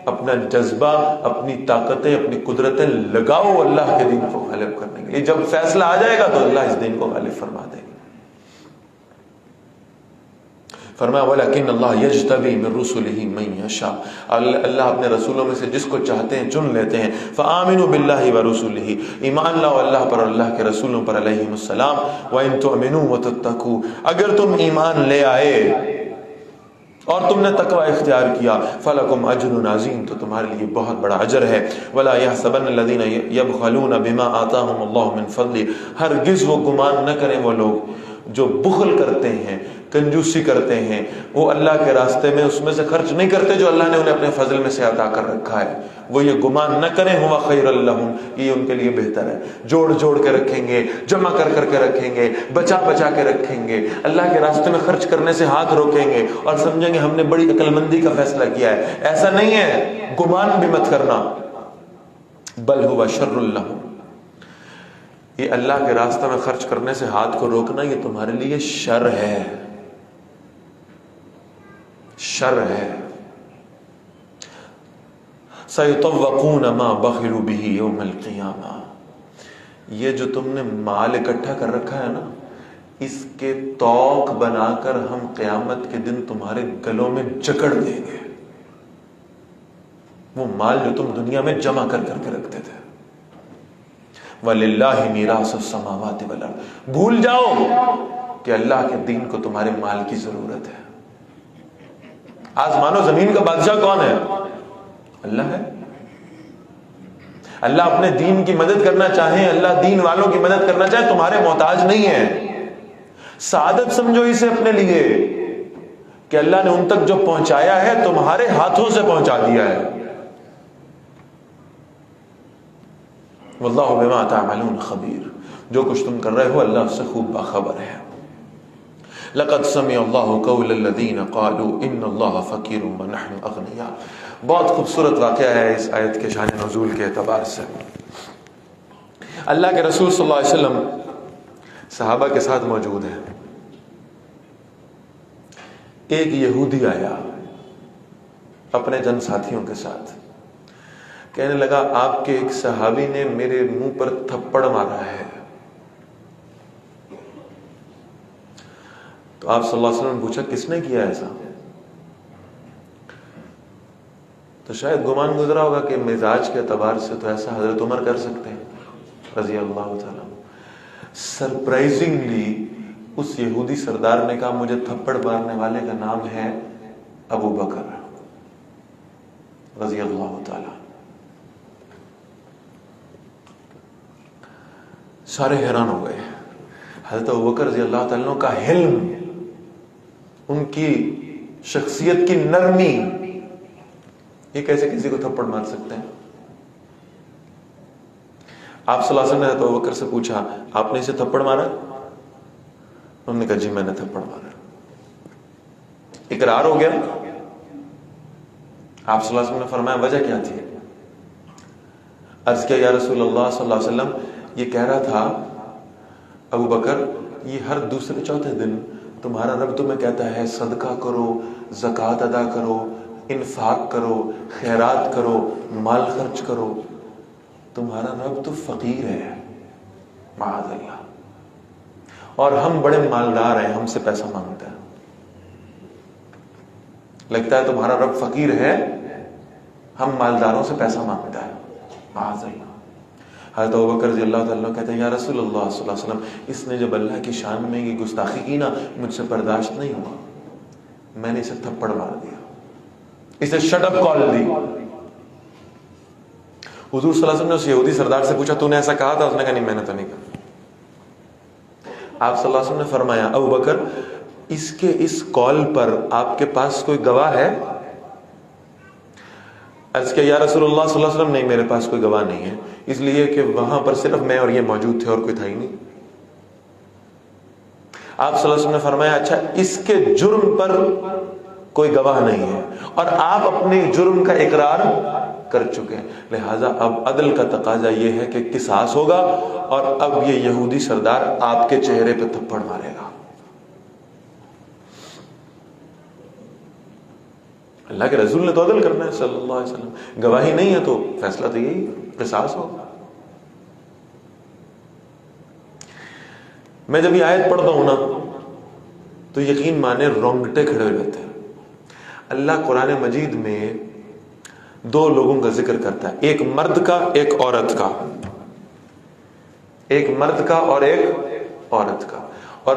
اپنا جذبہ، اپنی طاقتیں، اپنی قدرتیں لگاؤ اللہ کے دین کو غالب کرنے کے لیے. جب فیصلہ آ جائے گا تو اللہ اس دین کو غالب فرما دے گا. فرمایا وَلَكِنَّ اللَّهَ يَجْتَبِي مِن رُّسُلِهِ مَن يَشَاءُ، اللہ اپنے رسولوں میں سے جس کو چاہتے ہیں چن لیتے ہیں. فَآمِنُوا بِاللَّهِ وَرُسُلِهِ، ایمان لاؤ اللہ پر اور اللہ کے رسولوں پر علیہم السلام. وَإِن تُؤْمِنُوا وَتَتَّقُوا، اگر تم ایمان لے آئے اور تم نے تقوی اختیار کیا، فَلَكُمْ أَجْرٌ عَظِيمٌ، تو تمہارے لیے بہت بڑا اجر ہے. وَلَا يَحْسَبَنَّ الَّذِينَ يَبْخَلُونَ بِمَا آتَاهُمُ اللَّهُ مِن فَضْلِهِ، ہرگز وہ گمان نہ کریں وہ لوگ جو بخل کرتے ہیں، کنجوسی کرتے ہیں، وہ اللہ کے راستے میں اس میں سے خرچ نہیں کرتے جو اللہ نے انہیں اپنے فضل میں سے عطا کر رکھا ہے. وہ یہ گمان نہ کریں ہوا خیر لہم، یہ ان کے لیے بہتر ہے. جوڑ جوڑ کے رکھیں گے، جمع کر کر کے رکھیں گے، بچا بچا کے رکھیں گے، اللہ کے راستے میں خرچ کرنے سے ہاتھ روکیں گے اور سمجھیں گے ہم نے بڑی عقل مندی کا فیصلہ کیا ہے. ایسا نہیں ہے، گمان بھی مت کرنا. بل ہوا شر لہم، یہ اللہ کے راستہ میں خرچ کرنے سے ہاتھ کو روکنا یہ تمہارے لیے شر ہے، شر ہے. سَيُطَوَّقُونَ مَا بَخِلُوا بِهِ يَوْمَ الْقِيَامَةِ، یہ جو تم نے مال اکٹھا کر رکھا ہے نا، اس کے توق بنا کر ہم قیامت کے دن تمہارے گلوں میں جکڑ دیں گے، وہ مال جو تم دنیا میں جمع کر کر کے رکھتے تھے۔ وَلِلَّهِ مِيرَاثُ السَّمَاوَاتِ وَالْأَرْضِ، بھول جاؤ کہ اللہ کے دین کو تمہارے مال کی ضرورت ہے۔ آسمان و زمین کا بادشاہ کون ہے؟ اللہ ہے۔ اللہ اپنے دین کی مدد کرنا چاہے، اللہ دین والوں کی مدد کرنا چاہے، تمہارے محتاج نہیں ہے۔ سعادت سمجھو اسے اپنے لیے کہ اللہ نے ان تک جو پہنچایا ہے تمہارے ہاتھوں سے پہنچا دیا ہے۔ واللہ بما تعملون خبیر، جو کچھ تم کر رہے ہو اللہ اس سے خوب باخبر ہے۔ لقد سمع اللہ قول الذین قالوا ان اللہ فقیر ونحن اغنیاء، بہت خوبصورت واقعہ ہے اس آیت کے شان نزول کے اعتبار سے۔ اللہ کے رسول صلی اللہ علیہ وسلم صحابہ کے ساتھ موجود ہیں، ایک یہودی آیا اپنے جن ساتھیوں کے ساتھ، کہنے لگا آپ کے ایک صحابی نے میرے منہ پر تھپڑ مارا ہے۔ تو آپ صلی اللہ علیہ وسلم نے پوچھا کس نے کیا ایسا؟ تو شاید گمان گزرا ہوگا کہ مزاج کے اعتبار سے تو ایسا حضرت عمر کر سکتے ہیں رضی اللہ تعالیٰ۔ سرپرائزنگلی اس یہودی سردار نے کہا مجھے تھپڑ مارنے والے کا نام ہے ابو بکر رضی اللہ تعالیٰ۔ سارے حیران ہو گئے۔ حضرت ابو بکر رضی اللہ تعالیٰ کا حلم، ان کی شخصیت کی نرمی، یہ کیسے کسی کو تھپڑ مار سکتے ہیں؟ آپ صلی اللہ علیہ وسلم نے حضرت ابو بکر سے پوچھا آپ نے اسے تھپڑ مارا؟ انہوں نے کہا جی میں نے تھپڑ مارا۔ اقرار ہو گیا۔ آپ صلی اللہ علیہ وسلم نے فرمایا وجہ کیا تھی؟ عرض کیا یا رسول اللہ صلی اللہ علیہ وسلم، یہ کہہ رہا تھا ابو بکر یہ ہر دوسرے چوتھے دن تمہارا رب تمہیں کہتا ہے صدقہ کرو، زکوٰۃ ادا کرو، انفاق کرو، خیرات کرو، مال خرچ کرو، تمہارا رب تو فقیر ہے معاذ اللہ، اور ہم بڑے مالدار ہیں، ہم سے پیسہ مانگتا ہے۔ لگتا ہے تمہارا رب فقیر ہے، ہم مالداروں سے پیسہ مانگتا ہے معاذ اللہ۔ حضرت ابوبکر رضی اللہ تعالیٰ کہتے ہیں یا رسول اللہ صلی اللہ علیہ وسلم، اس نے جب اللہ کی شان میں یہ گستاخی کی نا مجھ سے برداشت نہیں ہوا، میں نے اسے تھپڑ مار دیا، اسے شٹ اپ کال دی۔ حضور صلی اللہ علیہ وسلم نے اس یہودی سردار سے پوچھا تو نے ایسا کہا تھا؟ اس نے کہا نہیں میں نے تو نہیں کہا۔ آپ صلی اللہ علیہ وسلم نے فرمایا ابو بکر اس کے اس کال پر آپ کے پاس کوئی گواہ ہے؟ عرض کیا یا رسول اللہ صلی اللہ علیہ وسلم نہیں میرے پاس کوئی گواہ نہیں ہے، اس لیے کہ وہاں پر صرف میں اور یہ موجود تھے اور کوئی تھا ہی نہیں۔ آپ صلی اللہ علیہ وسلم نے فرمایا اچھا اس کے جرم پر کوئی گواہ نہیں ہے اور آپ اپنے جرم کا اقرار کر چکے ہیں، لہٰذا اب عدل کا تقاضا یہ ہے کہ قصاص ہوگا اور اب یہ یہودی سردار آپ کے چہرے پہ تھپڑ مارے گا۔ اللہ کے رسول نے تو عدل کرنا ہے صلی اللہ علیہ وسلم، گواہی نہیں ہے تو فیصلہ تو یہی قصاص ہوگا۔ میں جب یہ آیت پڑھتا ہوں نا تو یقین مانے رونگٹے کھڑے ہو جاتے ہیں۔ اللہ قرآن مجید میں دو لوگوں کا ذکر کرتا ہے، ایک مرد کا ایک عورت کا، ایک مرد کا اور ایک عورت کا، اور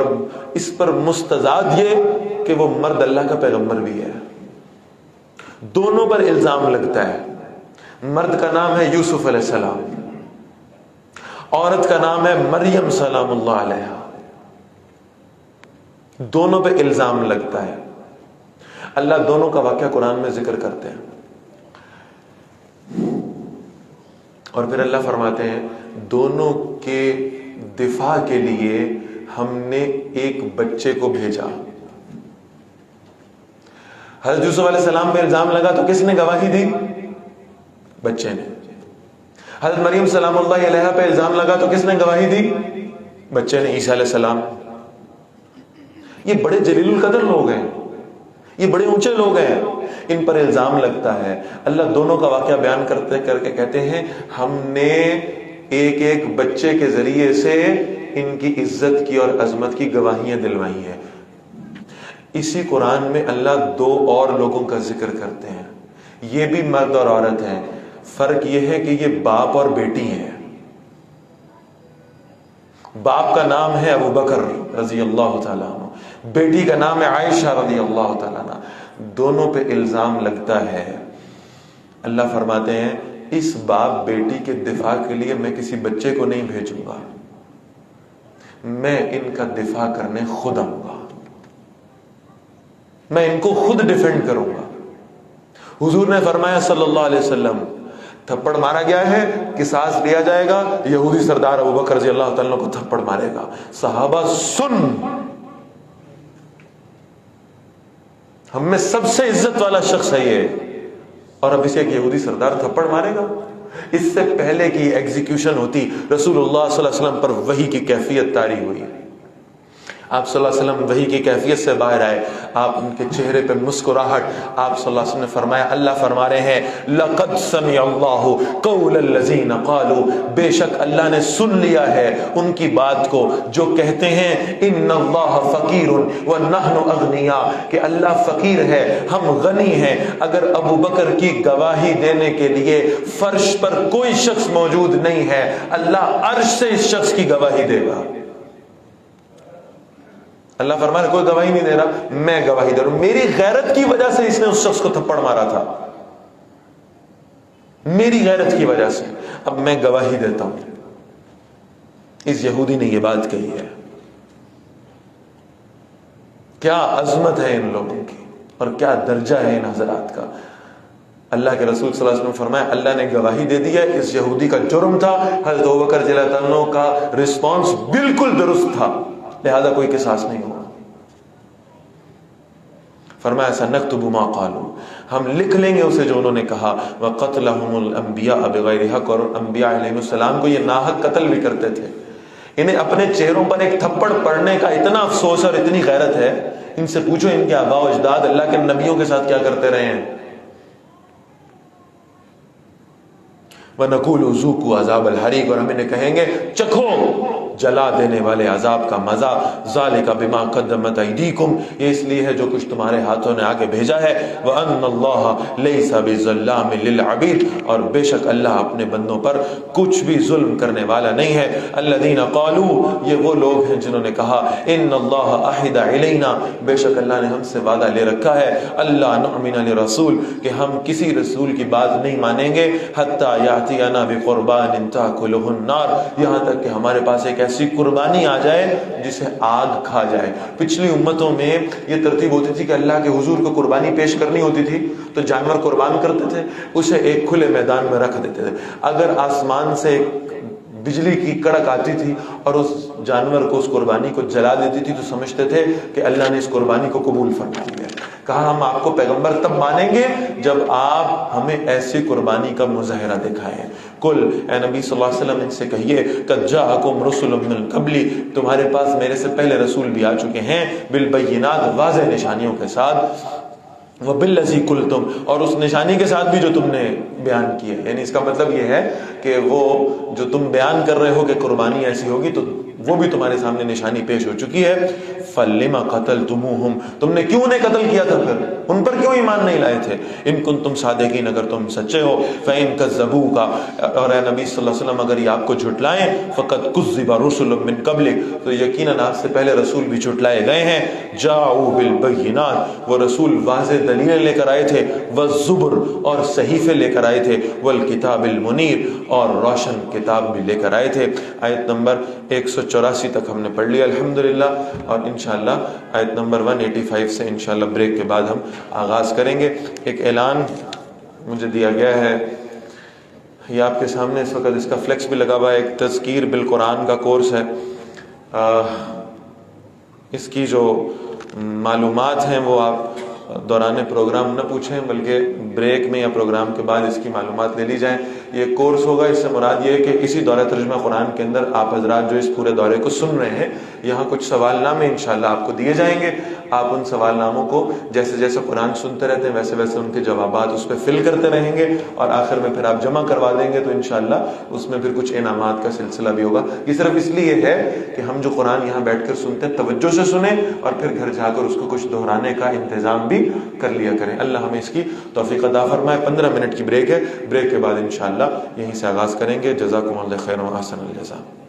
اس پر مستضاد یہ کہ وہ مرد اللہ کا پیغمبر بھی ہے۔ دونوں پر الزام لگتا ہے، مرد کا نام ہے یوسف علیہ السلام، عورت کا نام ہے مریم سلام اللہ علیہا، دونوں پہ الزام لگتا ہے۔ اللہ دونوں کا واقعہ قرآن میں ذکر کرتے ہیں اور پھر اللہ فرماتے ہیں دونوں کے دفاع کے لیے ہم نے ایک بچے کو بھیجا۔ حضرت یوسف علیہ السلام پہ الزام لگا تو کس نے گواہی دی؟ بچے نے۔ حضرت مریم سلام اللہ علیہا پہ الزام لگا تو کس نے گواہی دی؟ بچے نے، عیسیٰ علیہ السلام۔ یہ بڑے جلیل القدر لوگ ہیں، یہ بڑے اونچے لوگ ہیں، ان پر الزام لگتا ہے۔ اللہ دونوں کا واقعہ بیان کرتے کر کے کہتے ہیں ہم نے ایک ایک بچے کے ذریعے سے ان کی عزت کی اور عظمت کی گواہیاں دلوائی ہیں۔ اسی قرآن میں اللہ دو اور لوگوں کا ذکر کرتے ہیں، یہ بھی مرد اور عورت ہیں، فرق یہ ہے کہ یہ باپ اور بیٹی ہیں۔ باپ کا نام ہے ابو بکر رضی اللہ تعالیٰ عنہ، بیٹی کا نام ہے عائشہ رضی اللہ تعالیٰ عنہ۔ دونوں پہ الزام لگتا ہے۔ اللہ فرماتے ہیں اس باپ بیٹی کے دفاع کے لیے میں کسی بچے کو نہیں بھیجوں گا، میں ان کا دفاع کرنے خود آؤں گا، میں ان کو خود ڈیفینڈ کروں گا۔ حضور نے فرمایا صلی اللہ علیہ وسلم تھپڑ مارا گیا ہے، قصاص لیا جائے گا، یہودی سردار ابو بکر رضی اللہ تعالیٰ کو تھپڑ مارے گا۔ صحابہ سن، ہم میں سب سے عزت والا شخص ہے یہ، اور اب اسے ایک یہودی سردار تھپڑ مارے گا۔ اس سے پہلے کی ایگزیکیوشن ہوتی رسول اللہ صلی اللہ علیہ وسلم پر وحی کی کیفیت طاری ہوئی، آپ صلی اللہ علیہ وسلم وحی کی کیفیت سے باہر آئے، آپ ان کے چہرے پہ مسکراہٹ، آپ صلی اللہ علیہ وسلم نے فرمایا، اللہ فرما رہے ہیں لَقَدْ سَمِعَ اللَّهُ قَوْلَ الَّذِينَ قَالُوا، بے شک اللہ نے سن لیا ہے ان کی بات کو جو کہتے ہیں إِنَّ اللَّهَ فَقِيرٌ وَنَحْنُ أَغْنِيَاء، کہ اللہ فقیر ہے ہم غنی ہیں۔ اگر ابو بکر کی گواہی دینے کے لیے فرش پر کوئی شخص موجود نہیں ہے، اللہ عرش سے اس شخص کی گواہی دے گا۔ اللہ فرما رہا کوئی گواہی نہیں دے رہا، میں گواہی دے رہا ہوں، میری غیرت کی وجہ سے اس نے اس شخص کو تھپڑ مارا تھا، میری غیرت کی وجہ سے، اب میں گواہی دیتا ہوں۔ اس یہودی نے یہ بات کہی ہے۔ کیا عظمت ہے ان لوگوں کی اور کیا درجہ ہے ان حضرات کا۔ اللہ کے رسول صلی اللہ علیہ وسلم فرمایا اللہ نے گواہی دے دی ہے، اس یہودی کا جرم تھا، حضرت ابوبکر رضی اللہ عنہ کا رسپانس بالکل درست تھا، لہذا کوئی قصاص نہیں ہوا۔ فرمایا سنکتب ما قالوا، ہم لکھ لیں گے اسے جو انہوں نے کہا، وقتلهم الانبیاء بغیر حق، اور انبیاء علیہ السلام کو یہ ناحق قتل بھی کرتے تھے۔ انہیں اپنے چہروں پر ایک تھپڑ پڑنے کا اتنا افسوس اور اتنی غیرت ہے، ان سے پوچھو ان کے آباء و اجداد اللہ کے نبیوں کے ساتھ کیا کرتے رہے ہیں۔ وَنَقُولُ ذُوقُوا عَذَابَ الْحَرِيقِ، اور ہم انہیں کہیں گے چکھو جلا دینے والے عذاب کا مزہ، ذَلِكَ بِمَا قَدَّمَتْ أَيْدِيكُمْ، یہ اس لیے ہے جو کچھ تمہارے ہاتھوں نے آگے بھیجا ہے، وَأَنَّ اللَّهَ لَيْسَ بِظَلَّامٍ لِلْعَبِيدِ، اور بے شک اللہ اپنے بندوں پر کچھ بھی ظلم کرنے والا نہیں ہے۔ الَّذِينَ قَالُوا، یہ وہ لوگ ہیں جنہوں نے کہا إِنَّ اللَّهَ عَهِدَ إِلَيْنَا، بے شک اللہ نے ہم سے وعدہ لے رکھا ہے، أَلَّا نُؤْمِنَ لِرَسُولٍ، کہ ہم کسی رسول کی بات نہیں مانیں گے، حَتَّى يَأْتِيَنَا بِقُرْبَانٍ تَأْكُلُهُ النَّارُ، یہاں تک کہ ہمارے پاس ایک ایسی قربانی آ جائے جسے آگ کھا جائے۔ پچھلی امتوں میں یہ ترتیب ہوتی تھی کہ اللہ کے حضور کو قربانی پیش کرنی ہوتی تھی تو جانور قربان کرتے تھے، اسے ایک کھلے میدان میں رکھ دیتے تھے، اگر آسمان سے بجلی کی کڑک آتی تھی اور اس جانور کو اس قربانی کو جلا دیتی تھی تو سمجھتے تھے کہ اللہ نے اس قربانی کو قبول فرما لیا۔ کہا ہم آپ کو پیغمبر تب مانیں گے جب آپ ہمیں ایسی قربانی کا مظاہرہ دکھائیں۔ کل اے نبی صلی اللہ علیہ وسلم ان سے کہیے قد جاءکم رسل من قبلی، تمہارے پاس میرے سے پہلے رسول بھی آ چکے ہیں، بالبینات واضح نشانیوں کے ساتھ، وبالذی قلتم، اور اس نشانی کے ساتھ بھی جو تم نے بیان کی ہے، یعنی اس کا مطلب یہ ہے کہ وہ جو تم بیان کر رہے ہو کہ قربانی ایسی ہوگی تو وہ بھی تمہارے سامنے نشانی پیش ہو چکی ہے۔ فلما قتلتموہم، تم نے کیوں انہیں قتل کیا تھا، پھر ان پر کیوں ایمان نہیں لائے تھے، ان کنتم صادقین، اگر تم سچے ہو، فإن کذبوک، اور اے نبی صلی اللہ علیہ وسلم اگر یہ آپ کو جھٹلائیں، فقد کذب رسل من قبلک، تو یقیناً آپ سے پہلے رسول بھی جھٹلائے گئے ہیں، جاؤ بالبینات، وہ رسول واضح دلیلیں لے کر آئے تھے، والزبر، اور صحیفے لے کر آئے تھے، والکتاب المنیر، اور روشن کتاب بھی لے کر آئے تھے۔ آیت نمبر 184 تک ہم نے پڑھ لیا الحمدللہ، اور انشاءاللہ آیت نمبر 185 سے انشاءاللہ بریک کے بعد ہم آغاز کریں گے۔ ایک اعلان مجھے دیا گیا ہے، یہ آپ کے سامنے اس وقت اس کا فلیکس بھی لگا ہوا ہے، ایک تذکیر بالقرآن کا کورس ہے، اس کی جو معلومات ہیں وہ آپ دوران پروگرام نہ پوچھیں بلکہ بریک میں یا پروگرام کے بعد اس کی معلومات لے لی جائیں۔ یہ کورس ہوگا، اس سے مراد یہ ہے کہ اسی دورہ ترجمہ قرآن کے اندر آپ حضرات جو اس پورے دورے کو سن رہے ہیں، یہاں کچھ سوال نامے انشاءاللہ آپ کو دیے جائیں گے. آپ ان سوال ناموں کو جیسے جیسے قرآن سنتے رہتے ہیں ویسے ویسے ان کے جوابات اس پہ فل کرتے رہیں گے، اور آخر میں پھر آپ جمع کروا دیں گے تو انشاءاللہ اس میں پھر کچھ انعامات کا سلسلہ بھی ہوگا. یہ صرف اس لیے ہے کہ ہم جو قرآن یہاں بیٹھ کر سنتے ہیں توجہ سے سنیں، اور پھر گھر جا کر اس کو کچھ دہرانے کا انتظام بھی کر لیا کریں. اللہ ہمیں اس کی توفیق عطا فرمائے. 15 منٹ کی بریک ہے، بریک کے بعد انشاءاللہ یہیں سے آغاز کریں گے. جزاکم اللہ خیر و احسن الجزاء.